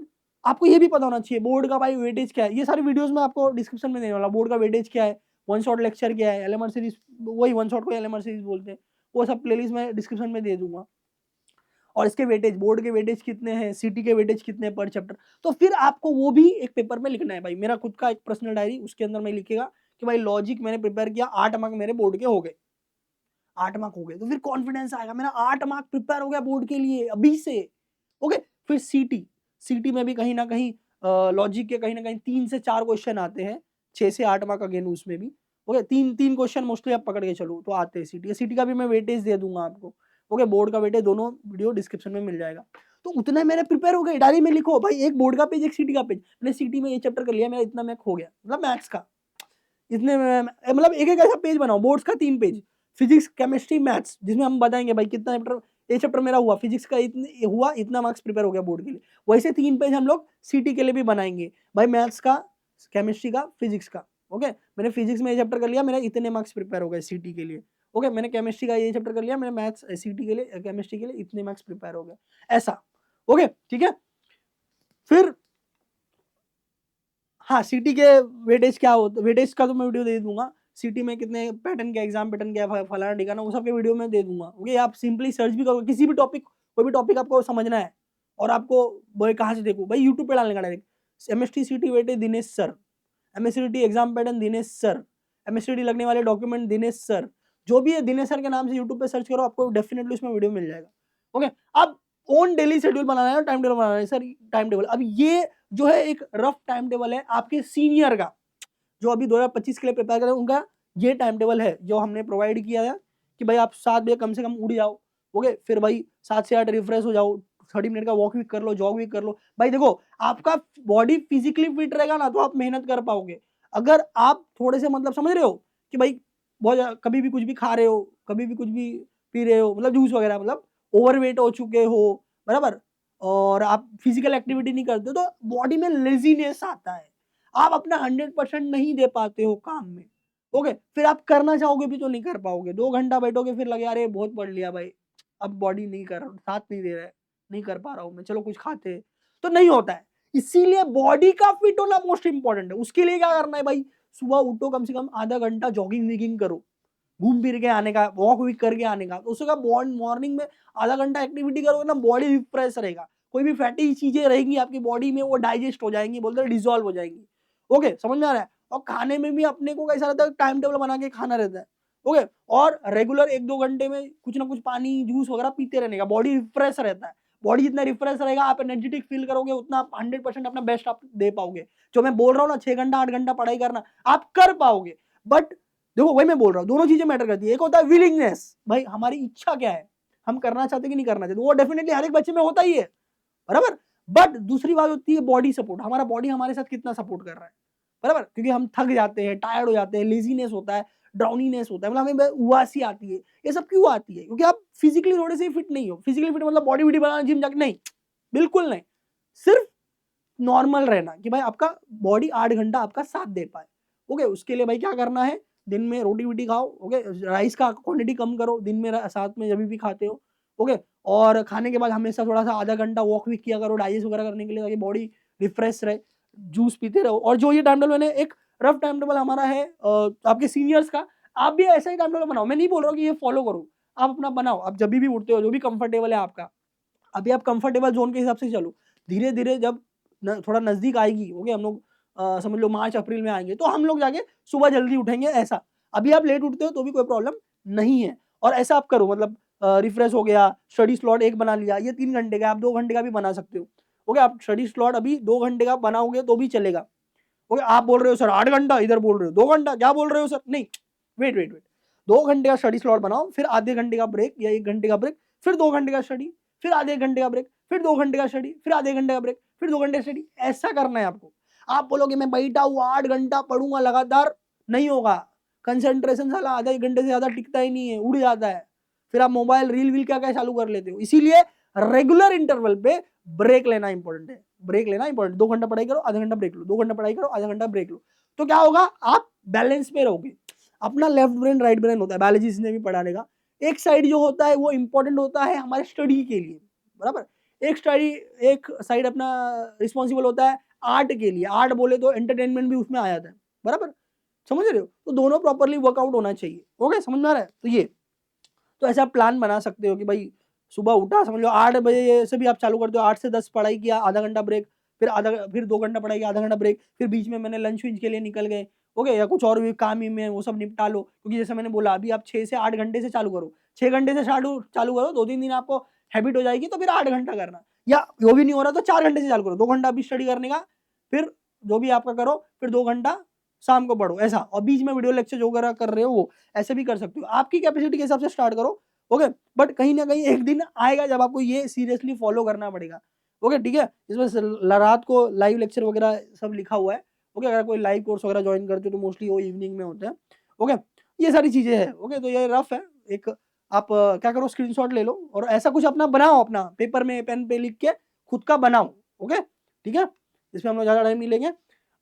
आपको ये भी पता होना चाहिए बोर्ड का भाई वेटेज क्या है। ये सारी वीडियोस में आपको डिस्क्रिप्शन में देने वाला, बोर्ड का वेटेज क्या है, वन शॉट लेक्चर क्या है, एलएमआर सीरीज, वही वन शॉट को एलएमआर सीरीज बोलते हैं, वो सब प्लेलिस्ट में डिस्क्रिप्शन में दे दूंगा। और इसके वेटेज, बोर्ड के वेटेज कितने हैं, सीटी के वेटेज कितने पर चैप्टर, तो फिर आपको वो भी एक पेपर में लिखना है। भाई मेरा खुद का एक पर्सनल डायरी, उसके अंदर मैं लिखेगा कि भाई लॉजिक मैंने प्रिपेयर किया, 8 मार्क मेरे बोर्ड के हो गए, 8 मार्क हो गए, तो फिर कॉन्फिडेंस आएगा मेरा 8 मार्क प्रिपेयर हो गया बोर्ड के लिए अभी से। ओके, फिर सीटी में भी कहीं ना कहीं लॉजिक के कहीं ना कहीं 3 से 4 क्वेश्चन आते हैं, 6 से 8 मार्क अगेन उसमें भी। ओके, तीन क्वेश्चन मोस्टली आप पकड़ के चलो तो आते हैं सीटी का भी मैं वेटेज दे दूंगा आपको। ओके, बोर्ड का वेटेज दोनों वीडियो डिस्क्रिप्शन में मिल जाएगा। तो उतने मेरे प्रिपेयर हो गए, डायरी में लिखो भाई, एक बोर्ड का पेज एक सीटी का पेज, मैंने सीटी में ये चैप्टर कर लिया, मेरा इतना मैथ हो गया, मतलब मैथ्स का इतने में, मतलब एक एक ऐसा पेज बनाओ, बोर्ड्स का 3 पेज, फिजिक्स केमिस्ट्री मैथ्स, जिसमें हम बताएंगे भाई कितना चैप्टर, ये चैप्टर मेरा हुआ, फिजिक्स का इतने हुआ, इतना मार्क्स प्रिपेयर हो गया बोर्ड के लिए। वैसे 3 पेज हम लोग सीटी के लिए भी बनाएंगे भाई, मैथ्स का, केमिस्ट्री का, फिजिक्स का। ओके, मैंने फिजिक्स में ये चैप्टर कर लिया, मेरा इतने मार्क्स प्रिपेयर हो गए सीटी के लिए। ओके, मैंने केमिस्ट्री का ये चैप्टर कर लिया, मैंने मैथ्स सीटी के लिए, केमिस्ट्री के लिए इतने मार्क्स प्रिपेयर हो गए, ऐसा। ओके, ठीक है। फिर हाँ, सीटी के वेटेज क्या होता है, वेटेज का तो मैं वीडियो दे दूंगा, सीटी में कितने पैटर्न के एग्जाम पैटर्न क्या फलाना ठिकाना, वो सब के वीडियो में दे दूंगा। ओके, आप सिंपली सर्च भी करोगे किसी भी टॉपिक, कोई भी टॉपिक आपको समझना है और आपको वो कहाँ से देखो, भाई यूट्यूब पे डालने का डायरेक्ट एमएसटी सीटी weightage Dinesh sir, MST exam pattern Dinesh sir, MST लगने वाले डॉक्यूमेंट दिनेश सर, जो भी है दिनेश सर के नाम से यूट्यूब पे सर्च करो, आपको डेफिनेटली उसमें वीडियो मिल जाएगा। ओके, अब ओन डेली शेड्यूल बनाना है, टाइम टेबल बनाना है सर, टाइम टेबल। अब ये जो है एक रफ टाइम टेबल है आपके सीनियर का, जो अभी 2025 के लिए प्रिपेयर कर रहे हैं, उनका ये टाइम टेबल है जो हमने प्रोवाइड किया है कि भाई आप 7 बजे कम से कम उठ जाओ, ओके, फिर भाई 7 से 8 रिफ्रेश हो जाओ, 30 मिनट का वॉक भी कर लो, जॉग भी कर लो। भाई देखो, आपका बॉडी फिजिकली फिट रहेगा ना तो आप मेहनत कर पाओगे। अगर आप थोड़े से मतलब समझ रहे हो कि भाई बहुत कभी भी कुछ भी खा रहे हो, कभी भी कुछ भी पी रहे हो, मतलब जूस वगैरह, मतलब ओवरवेट हो चुके हो, बराबर, और आप फिजिकल एक्टिविटी नहीं करते तो बॉडी में लेजीनेस आता है, आप अपना 100% नहीं दे पाते हो काम में, ओके, फिर आप करना चाहोगे भी तो नहीं कर पाओगे। 2 घंटा बैठोगे फिर लगे अरे बहुत पढ़ लिया भाई, अब बॉडी नहीं कर रहा, साथ नहीं दे रहा है, नहीं कर पा रहा हूँ मैं, चलो कुछ खाते हैं, तो नहीं होता है। इसीलिए बॉडी का फिट होना मोस्ट इंपॉर्टेंट है। उसके लिए क्या करना है भाई, सुबह उठो, कम से कम आधा घंटा जॉगिंग वीगिंग करो, घूम फिर के आने का, वॉक भी करके आने का, तो उसका मॉर्निंग में आधा घंटा एक्टिविटी करोगे ना, बॉडी रिफ्रेश रहेगा, कोई भी फैटी चीजें रहेंगी आपकी बॉडी में वो डाइजेस्ट हो जाएंगी, बोलते हैं डिजोल्व हो जाएंगी, ओके, समझ में आ रहा है। और खाने में भी अपने को कैसा रहता है, टाइम टेबल बना के खाना रहता है, ओके, और रेगुलर 1-2 घंटे में कुछ ना कुछ पानी जूस वगैरह पीते रहने का, बॉडी रिफ्रेश रहता है। बॉडी जितना रिफ्रेश रहेगा, आप एनर्जेटिक फील करोगे, उतना आप 100% अपना बेस्ट आप दे पाओगे। जो मैं बोल रहा हूँ ना, 6 घंटा 8 घंटा पढ़ाई करना, आप कर पाओगे, बट देखो वही मैं बोल रहा हूँ, दोनों चीजें मैटर करती है। एक होता है विलिंगनेस, भाई हमारी इच्छा क्या है, हम करना चाहते कि नहीं करना चाहते, वो डेफिनेटली हर एक बच्चे में होता ही है, बराबर। बट दूसरी बात होती है बॉडी सपोर्ट, हमारा बॉडी हमारे साथ कितना सपोर्ट कर रहा है, बराबर, क्योंकि हम थक जाते हैं, टायर्ड हो जाते हैं, लेजीनेस होता है, ड्राउनीनेस होता है, मतलब हमें उबासी आती है, ये सब क्यों आती है, क्योंकि आप फिजिकली थोड़े से फिट नहीं हो। फिजिकली फिट मतलब बॉडी वीडी बनाना, जिम जाके, नहीं, बिल्कुल नहीं, सिर्फ नॉर्मल रहना कि भाई आपका बॉडी 8 घंटा आपका साथ दे पाए, ओके। उसके लिए भाई क्या करना है, दिन में रोटी वीटी खाओ, ओके, राइस का क्वांटिटी कम करो, दिन में साथ में जब भी खाते हो, ओके, और खाने के बाद हमेशा थोड़ा सा आधा घंटा वॉक भी किया करो, डाइजेस्ट वगैरह करने के लिए, ताकि बॉडी रिफ्रेश रहे, जूस पीते रहो। और जो ये टाइम टेबल मैंने एक रफ टाइम टेबल हमारा है आपके सीनियर्स का, आप भी ऐसा ही टाइम टेबल बनाओ, मैं नहीं बोल रहा हूँ कि ये फॉलो करो, आप अपना बनाओ, आप जब भी उठते हो, जो भी कंफर्टेबल है आपका, अभी आप कंफर्टेबल जोन के हिसाब से चलो, धीरे धीरे जब थोड़ा नजदीक आएगी, ओके, हम लोग समझ लो मार्च अप्रैल में आएंगे, तो हम लोग जाके सुबह जल्दी उठेंगे, ऐसा। अभी आप लेट उठते हो तो भी कोई प्रॉब्लम नहीं है। और ऐसा आप करो, मतलब रिफ्रेश हो गया, स्टडी स्लॉट एक बना लिया, ये 3 घंटे का, आप 2 घंटे का भी बना सकते हो, ओके, आप स्टडी स्लॉट अभी 2 घंटे का बनाओगे तो भी चलेगा, ओके। आप बोल रहे हो सर 8 घंटा, इधर बोल रहे हो 2 घंटा, क्या बोल रहे हो सर, नहीं, वेट वेट वेट, 2 घंटे का स्टडी स्लॉट बनाओ, फिर आधे घंटे का ब्रेक या 1 घंटे का ब्रेक, फिर 2 घंटे का स्टडी, फिर आधे घंटे का ब्रेक, फिर 2 घंटे का स्टडी, फिर आधे घंटे का ब्रेक, फिर 2 घंटे स्टडी, ऐसा करना है आपको। आप बोलोगे मैं बैठा हूँ 8 घंटा पढ़ूंगा लगातार, नहीं होगा, कंसेंट्रेशन साला आधा 1 घंटे से ज्यादा टिकता ही नहीं है, उड़ जाता है, फिर आप मोबाइल रील वील क्या क्या चालू कर लेते हो। इसीलिए रेगुलर इंटरवल पे ब्रेक लेना इंपॉर्टेंट है, ब्रेक लेना इंपॉर्टेंट, 2 घंटा पढ़ाई करो, आधा घंटा ब्रेक लो, 2 घंटा पढ़ाई करो, आधा घंटा ब्रेक लो, तो क्या होगा, आप बैलेंस में रहोगे। अपना लेफ्ट ब्रेन राइट ब्रेन होता है, बायोलॉजी ने भी पढ़ा लेगा, एक साइड जो होता है वो इंपॉर्टेंट होता है हमारे स्टडी के लिए, बराबर, एक साइड अपना रिस्पॉन्सिबल होता है आर्ट के लिए, आर्ट बोले तो एंटरटेनमेंट भी उसमें आ जाता है, बराबर, समझ रहे हो, तो दोनों प्रॉपरली वर्कआउट होना चाहिए, ओके, समझ में आ रहा है। तो ये, तो ऐसा प्लान बना सकते हो कि भाई सुबह उठा, समझ लो 8 बजे से भी आप चालू करते हो, 8 से 10 पढ़ाई किया, आधा घंटा ब्रेक, फिर 2 घंटा पढ़ाई किया, आधा घंटा ब्रेक, फिर बीच में मैंने लंच विंच के लिए निकल गए, ओके, या कुछ और भी काम ही में वो सब निपटा लो, क्योंकि जैसे मैंने बोला अभी आप 6 से 8 घंटे से चालू करो, 6 घंटे से चालू चालू करो, 2-3 दिन आपको हैबिट हो जाएगी, तो फिर 8 घंटा करना, या वो भी नहीं हो रहा तो 4 घंटे से चालू करो, 2 घंटा अभी स्टडी करने का, फिर जो भी आपका करो, फिर 2 घंटा शाम को पढ़ो, ऐसा, और बीच में वीडियो लेक्चर जो कर रहे हो वो ऐसे भी कर सकते हो, आपकी कैपेसिटी के हिसाब से स्टार्ट करो, ओके। बट कहीं ना कहीं एक दिन आएगा जब आपको ये सीरियसली फॉलो करना पड़ेगा, ओके, ठीक है। इसमें रात को लाइव लेक्चर वगैरह सब लिखा हुआ है, ओके, अगर कोई लाइव कोर्स वगैरह ज्वाइन करते हो तो मोस्टली वो इवनिंग में होते हैं, ओके, ये सारी चीजें हैं, ओके। तो ये रफ है एक, आप क्या करो, स्क्रीनशॉट ले लो और ऐसा कुछ अपना बनाओ, अपना पेपर में पेन पे लिख के खुद का बनाओ, ओके, ठीक है। इसमें हम लोग ज्यादा टाइम नहीं लेंगे,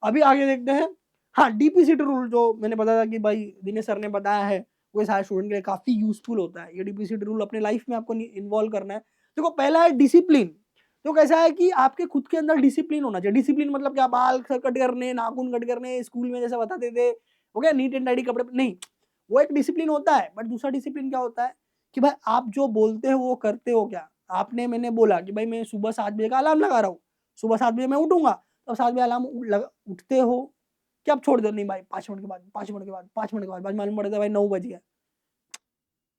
अभी आगे देखते हैं। हाँ, डीपीसीटी रूल जो मैंने बताया कि भाई दिनेश सर ने बताया है, वो सारे स्टूडेंट के लिए काफी यूजफुल होता है। ये डीपीसीटी रूल अपने लाइफ में आपको इन्वॉल्व करना है। देखो, पहला है डिसिप्लिन। तो कैसा है कि आपके खुद के अंदर डिसिप्लिन होना चाहिए। डिसिप्लिन मतलब क्या, बाल कट करने, नाखून कट करने, स्कूल में जैसा बताते थे, ओके, नीट एंड टाइडी कपड़े, नहीं, वो एक डिसिप्लिन होता है। बट दूसरा डिसिप्लिन क्या होता है कि भाई आप जो बोलते हो वो करते हो क्या। आपने, मैंने बोला कि भाई मैं सुबह 7 बजे का अलार्म लगा रहा हूँ, सुबह 7 बजे मैं उठूंगा, तो 7 बजे अलार्म उठते हो क्या, आप छोड़ दो, नहीं भाई 5 मिनट के बाद, 5 मिनट के बाद, 5 मिनट के बाद, मालूम पड़ता है भाई 9 बज गया,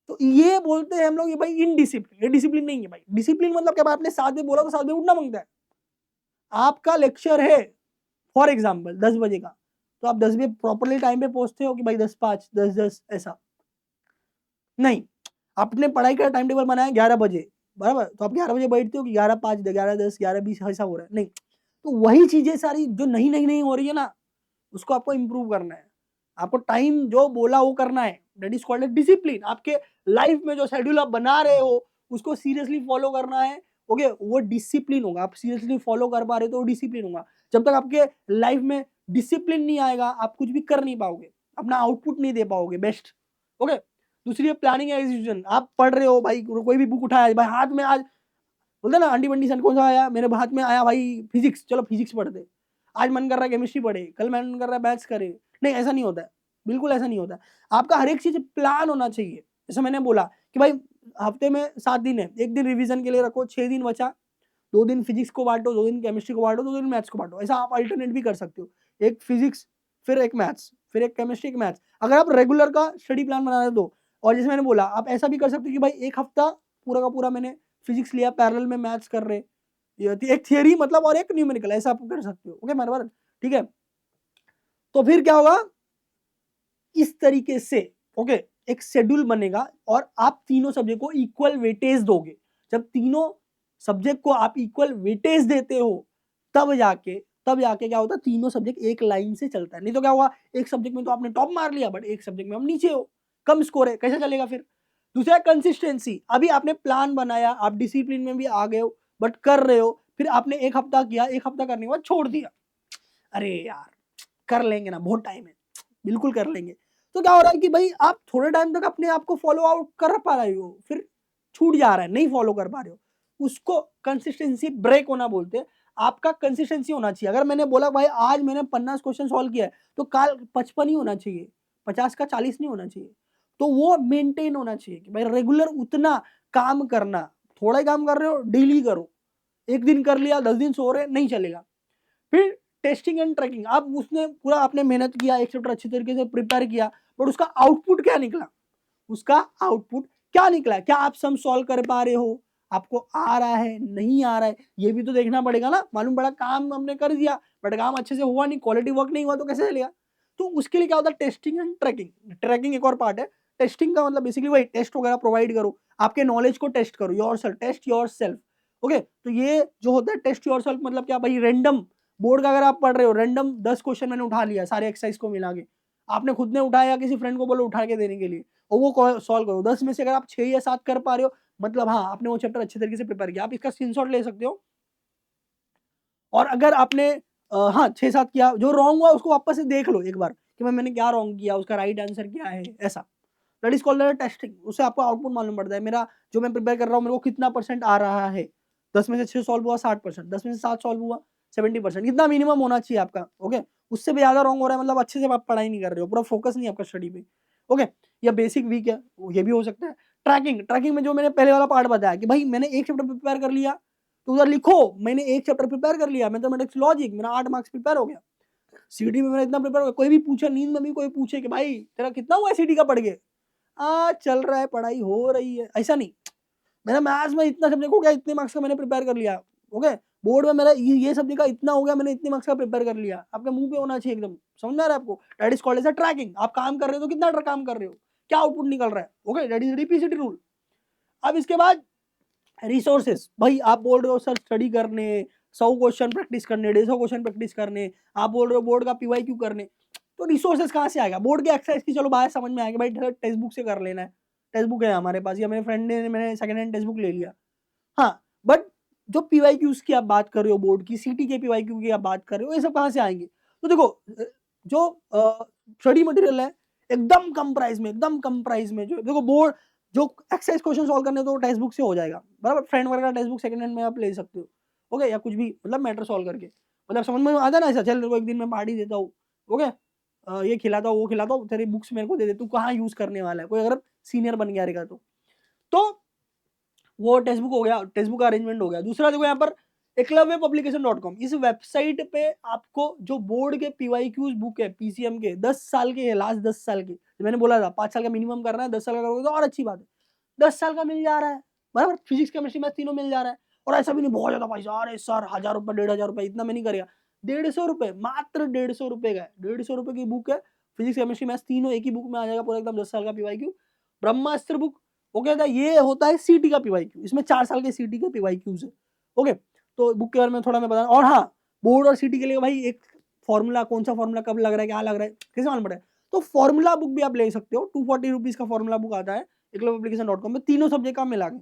तो ये बोलते हैं हम लोग ये भाई इनडिसिप्लिन, ये डिसिप्लिन नहीं है भाई। डिसिप्लिन मतलब क्या, आपने 7 बजे बोला तो 7 बजे उठना मांगता है। आपका लेक्चर है फॉर एग्जाम्पल 10 बजे का, तो आप 10 बजे प्रॉपरली टाइम पे पहुंचते हो कि भाई 10:05, 10:10 ऐसा नहीं। आपने पढ़ाई का टाइम टेबल बनाया 11 बजे, बराबर, तो आप 11 बजे बैठते हो कि 11:05, 11:10, 11:20 ऐसा हो रहा है, नहीं। तो वही चीजें सारी जो नहीं हो रही है ना, उसको आपको इंप्रूव करना है। आपको टाइम जो बोला वो करना है, दैट इज कॉल्ड डिसिप्लिन। आपके लाइफ में जो शेड्यूल आप बना रहे हो उसको सीरियसली फॉलो करना है। ओके, वो डिसिप्लिन होगा। आप सीरियसली फॉलो कर पा रहे हो तो वो डिसिप्लिन होगा। जब तक आपके लाइफ में डिसिप्लिन नहीं आएगा आप कुछ भी कर नहीं पाओगे, अपना आउटपुट नहीं दे पाओगे बेस्ट। ओके, दूसरी है प्लानिंग एग्जीक्यूशन। आप पढ़ रहे हो भाई, कोई भी बुक उठाया भाई हाथ में, आज बोलते ना अंडी बंडी सन कौन सा आया, मेरे हाथ में आया भाई फिजिक्स, चलो फिजिक्स पढ़ते। आज मन कर रहा है केमिस्ट्री पढ़े, कल मन कर रहा है मैथ्स करे। नहीं, ऐसा नहीं होता है, बिल्कुल ऐसा नहीं होता है। आपका हर एक चीज प्लान होना चाहिए। जैसे मैंने बोला कि भाई हफ्ते में 7 दिन है, एक दिन रिवीजन के लिए रखो, 6 दिन बचा, 2 दिन फिजिक्स को बांटो, 2 दिन केमिस्ट्री को बांटो, 2 दिन मैथ्स को बांटो। ऐसा आप अल्टरनेट भी कर सकते हो, एक फिजिक्स फिर एक मैथ्स, फिर एक केमिस्ट्री एक मैथ्स। अगर आप रेगुलर का स्टडी प्लान बना रहे हो। और जैसे मैंने बोला आप ऐसा भी कर सकते हो कि भाई एक हफ्ता पूरा का पूरा मैंने फिजिक्स लिया, पैरेलल में मैथ्स कर रहे, एक थियरी मतलब और एक न्यूमेरिकल, ऐसा आप कर सकते हो। ओके मेरे बार, ठीक है। तो फिर क्या होगा, इस तरीके से ओके एक शेड्यूल बनेगा और आप तीनों सब्जेक्ट को इक्वल वेटेज दोगे। जब तीनों सब्जेक्ट को आप इक्वल वेटेज देते हो तब जाके क्या होता है, तीनों सब्जेक्ट एक लाइन से चलता है। नहीं तो क्या हुआ, एक सब्जेक्ट में तो आपने टॉप मार लिया बट एक सब्जेक्ट में हम नीचे हो, कम स्कोर है, कैसे चलेगा फिर। दूसरा कंसिस्टेंसी। अभी आपने प्लान बनाया, आप डिसिप्लिन में भी आ गए हो बट कर रहे हो, फिर आपने एक हफ्ता किया, एक हफ्ता करने के बाद छोड़ दिया, अरे यार कर लेंगे ना, बहुत टाइम है, बिल्कुल कर लेंगे। तो क्या हो रहा है कि भाई आप थोड़े टाइम तक अपने आप को फॉलो आउट कर पा रहे हो, फिर छूट जा रहा है, नहीं फॉलो कर पा रहे हो, उसको कंसिस्टेंसी ब्रेक होना बोलते हैं। आपका कंसिस्टेंसी होना चाहिए। अगर मैंने बोला भाई आज मैंने 50 क्वेश्चन सॉल्व किया है तो कल 55 ही होना चाहिए, 50 का 40 नहीं होना चाहिए। तो वो मेंटेन होना चाहिए कि भाई रेगुलर उतना काम करना, थोड़ा ही काम कर रहे हो डेली करो। एक दिन कर लिया 10 दिन सो रहे नहीं चलेगा। फिर टेस्टिंग एंड ट्रैकिंग। आप उसने पूरा आपने मेहनत किया, एक चैप्टर अच्छी तरीके से प्रिपेयर किया, बट उसका आउटपुट क्या निकला, उसका आउटपुट क्या निकला, क्या आप सम सॉल्व कर पा रहे हो, आपको आ रहा है नहीं आ रहा है, ये भी तो देखना पड़ेगा ना। मालूम पड़ा काम हमने कर दिया बट काम अच्छे से हुआ नहीं, क्वालिटी वर्क नहीं हुआ तो कैसे चलेगा। तो उसके लिए क्या होता है, टेस्टिंग एंड ट्रैकिंग। ट्रैकिंग एक और पार्ट है। टेस्टिंग का मतलब बेसिकली वही टेस्ट वगैरह प्रोवाइड करो, आपके नॉलेज को टेस्ट करो, योरसेल्फ, टेस्ट योरसेल्फ। ओके, तो ये जो होता है टेस्ट योरसेल्फ मतलब क्या भाई, रैंडम बोर्ड का अगर आप पढ़ रहे हो, रैंडम 10 क्वेश्चन मैंने उठा लिया सारे एक्सरसाइज को मिला के, आपने खुद ने उठाया, किसी फ्रेंड को बोलो उठा के देने के लिए, और वो सॉल्व करो। 10 में से अगर आप 6 या 7 कर पा रहे हो, मतलब हाँ आपने वो चैप्टर अच्छे तरीके से प्रिपेयर किया, आप इसका स्क्रीनशॉट ले सकते हो। और अगर आपने हाँ 6-7 किया, जो रॉन्ग हुआ उसको वापस से देख लो एक बार कि मैंने क्या रॉन्ग किया, उसका राइट आंसर क्या है, ऐसा। That is called testing. उससे आपको आउटपुट मालूम पड़ता है, मेरा जो मैं प्रिपेयर कर रहा हूँ मेरे को कितना परसेंट आ रहा है। 10 में से 6 सॉल्व हुआ 60%, 10 में से 7 सॉल्व हुआ 70%, इतना मिनिमम होना चाहिए आपका। ओके, उससे भी ज्यादा रॉन्ग हो रहा है मतलब अच्छे से आप पढ़ाई नहीं कर रहे हो, पूरा फोकस नहीं आपका स्टडी पे। ओके, या बेसिक वीक है, ये भी हो सकता है। ट्रैकिंग, ट्रैकिंग में जो मैंने पहले वाला पार्ट बताया कि भाई मैंने एक चैप्टर प्रिपेयर कर लिया, तो उधर लिखो मैंने एक चैप्टर प्रिपेयर कर लिया, मैथमेटिक्स लॉजिक, मेरा 8 मार्क्स प्रिपेयर हो गया। सीटी में मेरा इतना प्रिपेयर हो गया, कोई भी पूछे नींद में भी कोई पूछे कि भाई तेरा कितना हुआ है सीटी का पढ़ के, चल रहा है, पढ़ाई हो रही है, ऐसा नहीं। मेरा मैथ्स में इतना सब्जेक्ट हो गया, इतने मार्क्स का मैंने प्रिपेयर कर लिया। ओके, बोर्ड में मेरा ये सब्जेक्ट का इतना हो गया, मैंने इतने मार्क्स का प्रिपेयर कर लिया। आपके मुंह पे होना चाहिए एकदम, समझ में आ रहा है आपको। That is called as a tracking. आप काम कर रहे हो तो कितना काम कर रहे हो, क्या आउटपुट निकल रहा है। Okay, that is reciprocity rule. अब इसके बाद रिसोर्सेस। भाई आप बोल रहे हो सर स्टडी करने, 100 क्वेश्चन प्रैक्टिस करने, 150 क्वेश्चन प्रैक्टिस करने, आप बोल रहे हो बोर्ड का पीवाईक्यू करने, तो रिसोर्सेस कहाँ से आएगा। बोर्ड के एक्सरसाइज की चलो बात समझ में आएगी, भाई टेक्स्ट बुक से कर लेना है, टेक्स्ट बुक है हमारे पास, या मेरे फ्रेंड ने मैंने सेकंड हैंड टेक्स्ट बुक ले लिया। हाँ, बट जो पीवाईक्यूज की आप बात कर रहे हो, बोर्ड की सीटी के पीवाईक्यू की आप बात कर रहे हो, ये सब कहाँ से आएंगे। तो देखो जो स्टडी मटेरियल है एकदम कम प्राइस में, एकदम कम प्राइस में, जो देखो बोर्ड जो एक्सरसाइज क्वेश्चन सॉल्व करने तो टेक्स्ट बुक से हो जाएगा, बराबर। फ्रेंड वगैरह का टेक्स्ट बुक सेकंड हैंड में आप ले सकते हो। ओके, या कुछ भी मतलब मैटर सॉल्व करके, मतलब समझ में आता है ना, ऐसा चल तेरे को एक दिन मैं पार्टी देता हूँ, ओके, ये खिलाता हूँ वो खिलाता हूँ, तेरी बुक्स मेरे को दे दे, तू कहाँ यूज करने वाला है, कोई अगर सीनियर बन गया रहेगा तो वो टेक्स्ट बुक हो गया, टेक्स्ट बुक का अरेंजमेंट हो गया। दूसरा देखो यहाँ पर एकलव्य पब्लिकेशन.com, इस वेबसाइट पे आपको जो बोर्ड के पीवाईक्यूज बुक है पीसीएम के 10 साल के, लास्ट 10 साल के, मैंने बोला था 5 साल का मिनिमम करना है, 10 साल का करोगे तो और अच्छी बात है। 10 साल का मिल जा रहा है, बराबर, फिजिक्स केमिस्ट्री मैथ्स तीनों मिल जा रहा है। और ऐसा भी नहीं बहुत ज्यादा पैसा, अरे सर 1000 रुपये 1500 रुपये इतना में नहीं करेगा, 150 रुपये, मात्र 150 रुपये का है, 150 रुपये की बुक है, फिजिक्स केमिस्ट्री मैथ्स तीनों एक ही बुक में आ जाएगा पूरा एकदम 10 साल का पीवाईक्यू। ब्रह्मास्त्र बुक, ओके, ये होता है सीटी का पीवाईक्यू, इसमें 4 साल के सीटी के पीवाईक्यूज है, ओके। तो बुक के बारे में थोड़ा मैं बता, और हाँ, बोर्ड और सीटी के लिए भाई एक फॉर्मूला, कौन सा फॉर्मूला कब लग रहा है, क्या लग रहा है, कैसे मालूम पड़े, तो फॉर्मूला बुक भी आप ले सकते हो, 240 रुपीज का फॉर्मूला बुक आता है eklavapplication.com में, तीनों सब्जेक्ट का मिला के।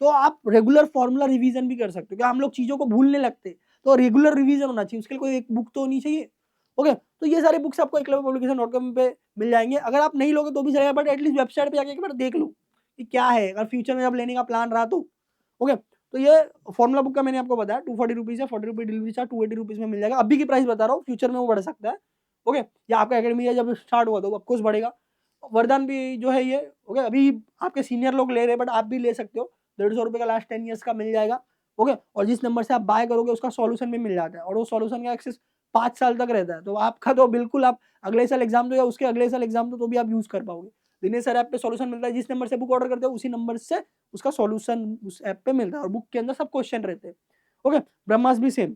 तो आप रेगुलर फॉर्मूला रिवीजन भी कर सकते हो, क्या हम लोग चीजों को भूलने लगते, तो रेगुलर रिवीजन होना चाहिए, उसके लिए कोई एक बुक तो होनी चाहिए, ओके। तो ये सारे बुक्स आपको eklavapplication.com पे मिल जाएंगे, अगर आप नहीं लोगे तो भी चलेगा, बट एटलीस्ट वेबसाइट पे जाके एक बार देख लो कि क्या है, अगर फ्यूचर में जब लेने का प्लान रहा तो, ओके। तो ये फॉर्मूला बुक का मैंने आपको बताया 240 रुपीज है, 40 रुपीज डिलीवरी चार्ज, 280 रुपीज में मिल जाएगा, अभी की प्राइस बता रहा हूँ, फ्यूचर में वो बढ़ सकता है, ओके। या आपका एकेडमी जब स्टार्ट हुआ तो ऑफकोर्स बढ़ेगा। वरदान भी जो है ये, ओके, अभी आपके सीनियर लोग ले रहे हैं, बट आप भी ले सकते हो, 150 रुपये का लास्ट 10 ईयर्स का मिल जाएगा, ओके। और जिस नंबर से आप बाय करोगे उसका सॉल्यूशन भी मिल जाता है, और वो सॉल्यूशन का एक्सेस 5 साल तक रहता है, तो आपका तो बिल्कुल, आप अगले साल एग्जाम दो या उसके अगले साल एग्जाम दो तो भी आप यूज कर पाओगे। दिनेश सर ऐप पे सॉल्यूशन मिलता है, जिस नंबर से बुक ऑर्डर करते हो उसी नंबर से उसका सॉल्यूशन उस ऐप पे मिलता है, और बुक के अंदर सब क्वेश्चन रहते हैं, ओके। ब्रह्मास्त्र भी सेम,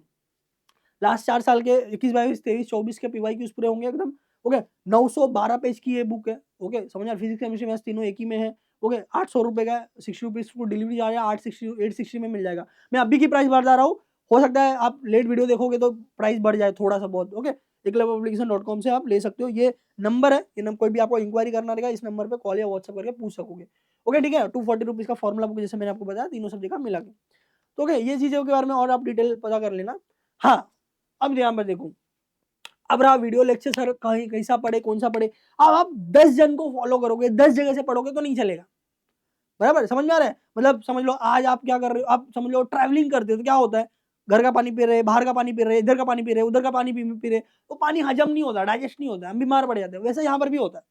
लास्ट 4 साल के 21 22 23 24 के पीवाईक्यूज पूरे होंगे एकदम, ओके। 912 पेज की ये बुक है, ओके, समझ आ, फिजिक्स केमिस्ट्री मैथ्स तीनों एक ही में है, ओके। 800 रुपये का, 60 रुपीज को डिलीवरी आ जाएगा, 860 में मिल जाएगा। मैं अभी की प्राइस बता रहा हूँ, हो सकता है आप लेट वीडियो देखोगे तो प्राइस बढ़ जाए थोड़ा सा बहुत, ओके। eklavapplication.com से आप ले सकते हो, ये नंबर है, ये नंबर, कोई भी आपको इंक्वायरी करना रहेगा इस नंबर पे कॉल या व्हाट्सएप करके पूछ सकोगे, ओके, ठीक है। 240 रुपीज का फॉर्मूला बुक जैसे मैंने आपको बताया, तीनों सब्जेक्ट का मिला के, तो ओके, ये चीजों के बारे में और आप डिटेल पता कर लेना। हाँ, अब यहाँ पर देखो, अब रहा वीडियो लेक्चर, सर कहीं कैसा पढ़े, कौन सा पढ़े, अब आप 10 जन को फॉलो करोगे, 10 जगह से पढ़ोगे तो नहीं चलेगा, बराबर, समझ में आ रहा है, मतलब समझ लो आज आप क्या कर रहे हो, आप समझ लो ट्रैवलिंग करते हो तो क्या होता है, घर का पानी पी रहे, बाहर का पानी पी रहे, इधर का पानी पी रहे, उधर का पानी पी रहे, तो पानी हजम नहीं होता, डाइजेस्ट नहीं होता, हम बीमार पड़ जाते हैं, वैसे यहाँ पर भी होता है।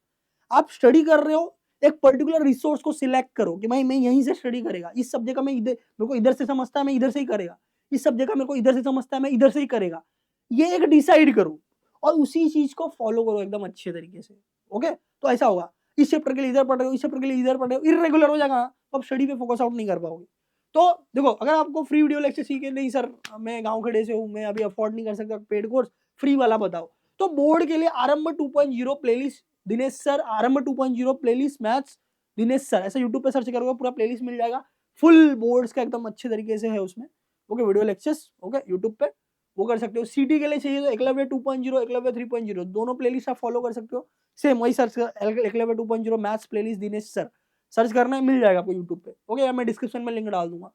आप स्टडी कर रहे हो, एक पर्टिकुलर रिसोर्स को सिलेक्ट करो कि भाई मैं यहीं से स्टडी करेगा, इस सब्जेक्ट का मैं इधर, मेरे को इधर से समझता है मैं इधर से ही करेगा, इस सब्जेक्ट का मेरे को इधर से समझता है मैं इधर से ही करेगा, ये एक डिसाइड करो और उसी चीज को फॉलो करो एकदम अच्छे तरीके से, ओके। तो ऐसा होगा, इस चैप्टर के लिए इधर पढ़ रहे हो, इस चैप्टर के लिए इधर पढ़ रहे हो, इरेगुलर हो जाएगा तो आप स्टडी पे फोकस आउट नहीं कर पाओगे। तो देखो, अगर आपको फ्री वीडियो लेक्चर सीखे, नहीं सर मैं गांव खड़े से हूँ, मैं अभी अफोर्ड नहीं कर सकता पेड कोर्स, फ्री वाला बताओ, तो बोर्ड के लिए आरंभ 2.0 प्लेलिस्ट दिनेश सर, आरंभ 2.0 प्लेलिस्ट मैथ्स दिनेश सर, ऐसा यूट्यूब पे सर्च करोगे पूरा प्लेलिस्ट मिल जाएगा, फुल बोर्ड्स का एकदम अच्छे तरीके से है उसमें, okay, video lectures, okay, YouTube पे वो कर सकते हो। सीटी के लिए चाहिए तो एकलव्य 2.0, एकलव्य 3.0 दोनों प्लेलिस्ट आप फॉलो कर सकते हो, सेम वही search Eklavya 2.0 maths playlist Dinesh sir search करना है, मिल जाएगा आपको यूट्यूब पे, ओके, या मैं डिस्क्रिप्शन में लिंक डाल दूंगा।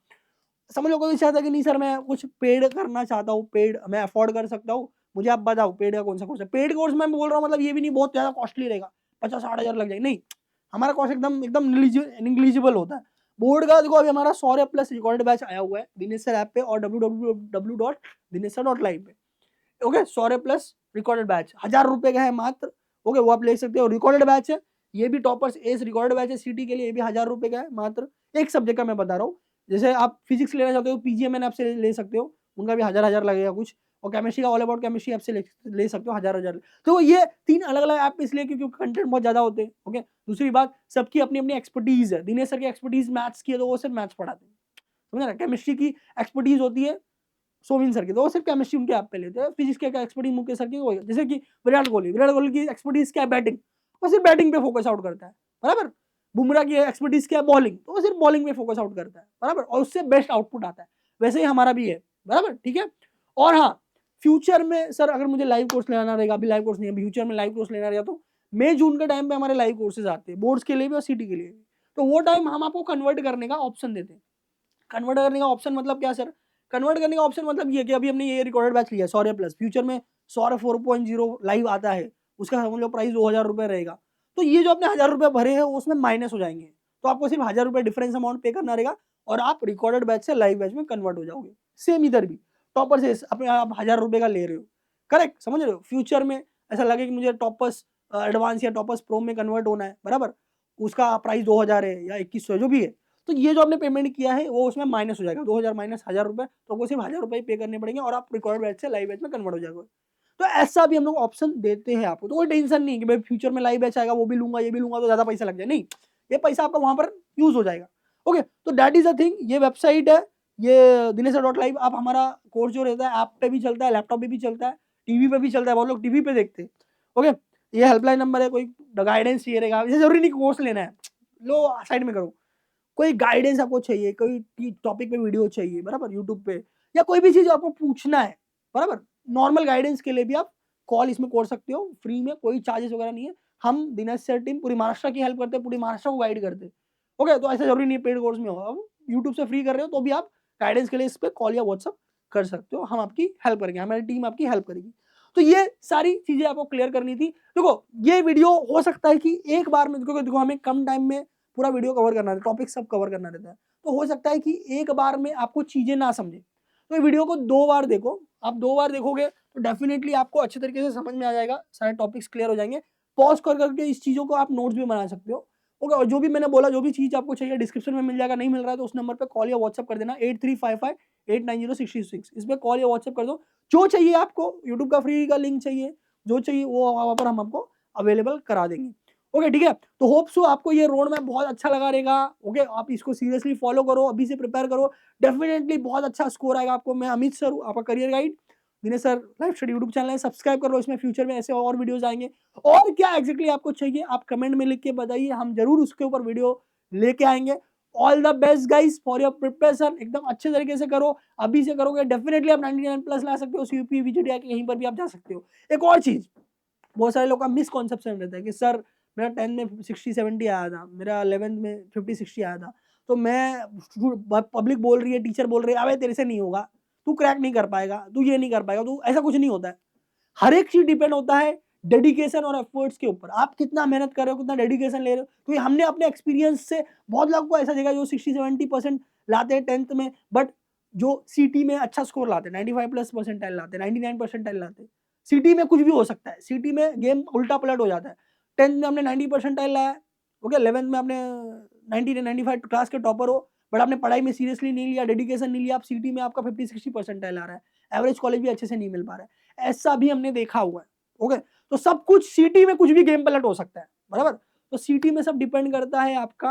समझ लो कोई चाहता है कि नहीं सर मैं कुछ पेड करना चाहता हूँ, पेड मैं अफोर्ड कर सकता हूँ, मुझे आप बताओ पेड का कौन सा कोर्स है। पेड कोर्स मैं बोल रहा हूँ मतलब ये भी नहीं बहुत ज्यादा कॉस्टली रहेगा, 50-60 हजार लग जाएगा, नहीं, हमारा कॉस्ट एकदम एकदम निग्लिजिबल होता है। बोर्ड का देखो अभी हमारा 100 प्लस रिकॉर्डेड बैच आया हुआ है दिनेश सर ऐप पे और www.dinesh.live पे, ओके। 100 प्लस रिकॉर्डेड बैच 1000 रुपए का है मात्र, ओके, वो आप ले सकते हो, रिकॉर्डेड बैच है, ये भी टॉपर्स एस रिकॉर्डेड बैच है सीटी के लिए, ये भी 1000 रुपए का है मात्र, एक सब्जेक्ट का मैं बता रहा हूँ, जैसे आप फिजिक्स लेना चाहते हो पीजीएमएन ऐप से ले सकते हो, उनका भी 1000 लगेगा कुछ, और केमिस्ट्री का ऑल अबाउट केमिस्ट्री ऐप से ले सकते हो 1000। तो ये 3 अलग अलग ऐप इसलिए क्योंकि कंटेंट बहुत ज्यादा होते हैं, ओके। दूसरी बात, सबकी अपनी अपनी एक्सपर्टीज है, दिनेश सर की एक्सपर्टीज मैथ्स की है तो वो सिर्फ मैथ्स पढ़ाते हैं, समझ ना, केमिस्ट्री की एक्सपर्टीज होती है सोविन सर की, तो वो सिर्फ केमिस्ट्री उनके ऐप पे लेते हैं, फिजिक्स के एक्सपर्टीज मुकेश सर की वो, जैसे कि विराट कोहली की एक्सपर्टीज क्या है, बैटिंग, वो सिर्फ बैटिंग पे फोकस आउट करता है, बराबर। बुमराह की एक्सपर्टीज क्या है, बॉलिंग, तो वो सिर्फ बॉलिंग पे फोकस आउट करता है, बराबर, और उससे बेस्ट आउटपुट आता है, वैसे ही हमारा भी है, बराबर, ठीक है। और हाँ, फ्यूचर में सर अगर मुझे लाइव कोर्स लेना रहेगा, अभी लाइव कोर्स नहीं है, फ्यूचर में लाइव कोर्स लेना रहेगा तो मई जून के टाइम पे हमारे लाइव कोर्सेज आते हैं, बोर्ड्स के लिए भी और सिटी के लिए भी, तो वो टाइम हम आपको कन्वर्ट करने का ऑप्शन देते हैं। कन्वर्ट करने का ऑप्शन मतलब क्या सर, कन्वर्ट करने का ऑप्शन मतलब ये कि अभी हमने ये रिकॉर्डेड बैच लिया 100 प्लस, फ्यूचर में 100 4.0 लाइव आता है, उसका समझ लो प्राइस 2000 रुपये रहेगा, तो ये जो आपने 1000 रुपये भरे हैं उसमें माइनस हो जाएंगे, तो आपको सिर्फ 1000 रुपये डिफरेंस अमाउंट पे करना रहेगा और आप रिकॉर्डेड बैच से लाइव बैच में कन्वर्ट हो जाओगे। सेम इधर भी टॉपर से अपने आप 1000 रुपये का ले रहे हो, करेक्ट, समझ रहे हो, फ्यूचर में ऐसा लगे कि मुझे टॉपर्स एडवांस या टॉपर्स प्रो में कन्वर्ट होना है, बराबर, उसका प्राइस 2000 है या 2100 है जो भी है, तो ये जो आपने पेमेंट किया है वो उसमें माइनस हो जाएगा, 2000 माइनस 1000 रुपये, तो आपको सिर्फ 1000 रुपये पे करने पड़ेंगे और आप रिकॉर्ड बैच से लाइव बैच में कन्वर्ट हो जाएगा। तो ऐसा भी हम लोग ऑप्शन देते हैं आपको, तो कोई टेंशन नहीं कि भाई फ्यूचर में लाइव बैच आएगा वो भी लूंगा ये भी लूंगा तो ज्यादा पैसा लग जाए, नहीं, ये पैसा आपका वहां पर यूज हो जाएगा। ओके, तो दैट इज अ थिंग। ये वेबसाइट है, ये dinesh.live। आप हमारा कोर्स जो रहता है ऐप पे भी चलता है, लैपटॉप पे भी चलता है, टीवी पे भी चलता है, बहुत लोग टीवी पे देखते हैं। ओके, ये हेल्पलाइन नंबर है, कोई गाइडेंस चाहिए रहेगा, ये जरूरी नहीं कोर्स लेना है, लो साइड में करो, कोई गाइडेंस आपको चाहिए, कोई टॉपिक पे वीडियो चाहिए, बराबर, यूट्यूब पे, या कोई भी चीज आपको पूछना है, बराबर, नॉर्मल गाइडेंस के लिए भी आप कॉल इसमें कर सकते हो, फ्री में, कोई चार्जेस वगैरह नहीं है। हम दिनेश सर टीम पूरी महाराष्ट्र की हेल्प करते हैं, पूरी महाराष्ट्र को गाइड करते हैं। ओके, तो ऐसा जरूरी नहीं पेड कोर्स में हो, अब यूट्यूब से फ्री कर रहे हो तो भी आप गाइडेंस के लिए इस पर कॉल या व्हाट्सअप कर सकते हो, हम आपकी हेल्प करेंगे, हमारी टीम आपकी हेल्प करेगी। तो ये सारी चीजें आपको क्लियर करनी थी। देखो, ये वीडियो हो सकता है कि एक बार में, क्योंकि देखो हमें कम टाइम में पूरा वीडियो कवर करना है, टॉपिक सब कवर करना रहता है, तो हो सकता है कि एक बार में आपको चीजें ना समझे, तो ये वीडियो को 2 बार देखो। आप 2 बार देखोगे तो डेफिनेटली आपको अच्छे तरीके से समझ में आ जाएगा, सारे टॉपिक्स क्लियर हो जाएंगे। पॉज कर करके इस चीजों को आप नोट्स भी बना सकते हो। ओके, और जो भी मैंने बोला, जो भी चीज आपको चाहिए डिस्क्रिप्शन में मिल जाएगा, नहीं मिल रहा है तो उस नंबर पे कॉल या व्हाट्सअप कर देना, 8355890666। इस पे कॉल या व्हाट्सअप कर दो, जो चाहिए आपको, यूट्यूब का फ्री का लिंक चाहिए, जो चाहिए वो वहां पर हम आपको अवेलेबल करा देंगे। ओके, ठीक है, तो होप सो आपको ये रोड मैप बहुत अच्छा लगा रहेगा। ओके, आप इसको सीरियसली फॉलो करो, अभी से प्रिपेयर करो, डेफिनेटली बहुत अच्छा स्कोर आएगा आपको। मैं अमित सर हूँ, आपका career guide. Dinesh sir live study YouTube channel है, सब्सक्राइब कर लो, इसमें फ्यूचर में ऐसे और वीडियोस आएंगे। और क्या एग्जैक्टली आपको चाहिए आप कमेंट में लिख के बताइए, हम जरूर उसके ऊपर वीडियो लेके आएंगे। All the best guys for your preparation, एकदम अच्छे तरीके से करो, अभी से करोगे डेफिनेटली आप 99 प्लस ला सकते हो, सीयूपी वीजीडी कहीं पर भी आप जा सकते हो। एक और चीज, बहुत सारे लोग का मिसकॉन्सेप्शन रहता है कि सर मेरा 10 में 60-70 आया था, मेरा 11th में 50-60 आया था, तो मैं, पब्लिक बोल रही है, टीचर बोल रही है अबे तेरे से नहीं होगा, तू क्रैक नहीं कर पाएगा, तू ये नहीं कर पाएगा, तू, ऐसा कुछ नहीं होता है। हर एक चीज डिपेंड होता है डेडिकेशन और एफर्ट्स के ऊपर, आप कितना मेहनत कर रहे हो, कितना डेडिकेशन ले रहे हो। क्योंकि हमने अपने एक्सपीरियंस से बहुत लोगों को ऐसा देखा जो 60-70% लाते हैं 10th में, बट जो सीटी में अच्छा स्कोर लाते हैं, 95 प्लस परसेंटाइल लाते हैं, 99 परसेंटाइल लाते हैं। सिटी में कुछ भी हो सकता है, सिटी में गेम उल्टा पलट हो जाता है। 10th में हमने 90 परसेंटाइल लाया, ओके, 11th में आपने 90-95 क्लास के टॉपर हो, बट आपने पढ़ाई में सीरियसली नहीं लिया, डेडिकेशन नहीं लिया, आप सिटी में आपका 50-60 परसेंटाइल आ रहा है, एवरेज कॉलेज भी अच्छे से नहीं मिल पा रहा है, ऐसा भी हमने देखा हुआ है। ओके, तो सब कुछ सिटी में कुछ भी गेम पलट हो सकता है, बराबर। तो सिटी में सब डिपेंड करता है आपका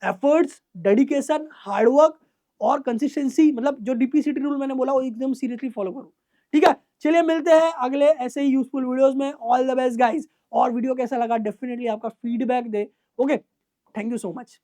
एफर्ट्स, डेडिकेशन, हार्डवर्क और कंसिस्टेंसी। मतलब जो डीपीसीटी रूल मैंने बोला वो एकदम सीरियसली फॉलो करो, ठीक है। चलिए मिलते हैं अगले ऐसे ही यूजफुल वीडियोस में। ऑल द बेस्ट गाइस, और वीडियो कैसा लगा डेफिनेटली आपका feedback they. Okay, thank you so much.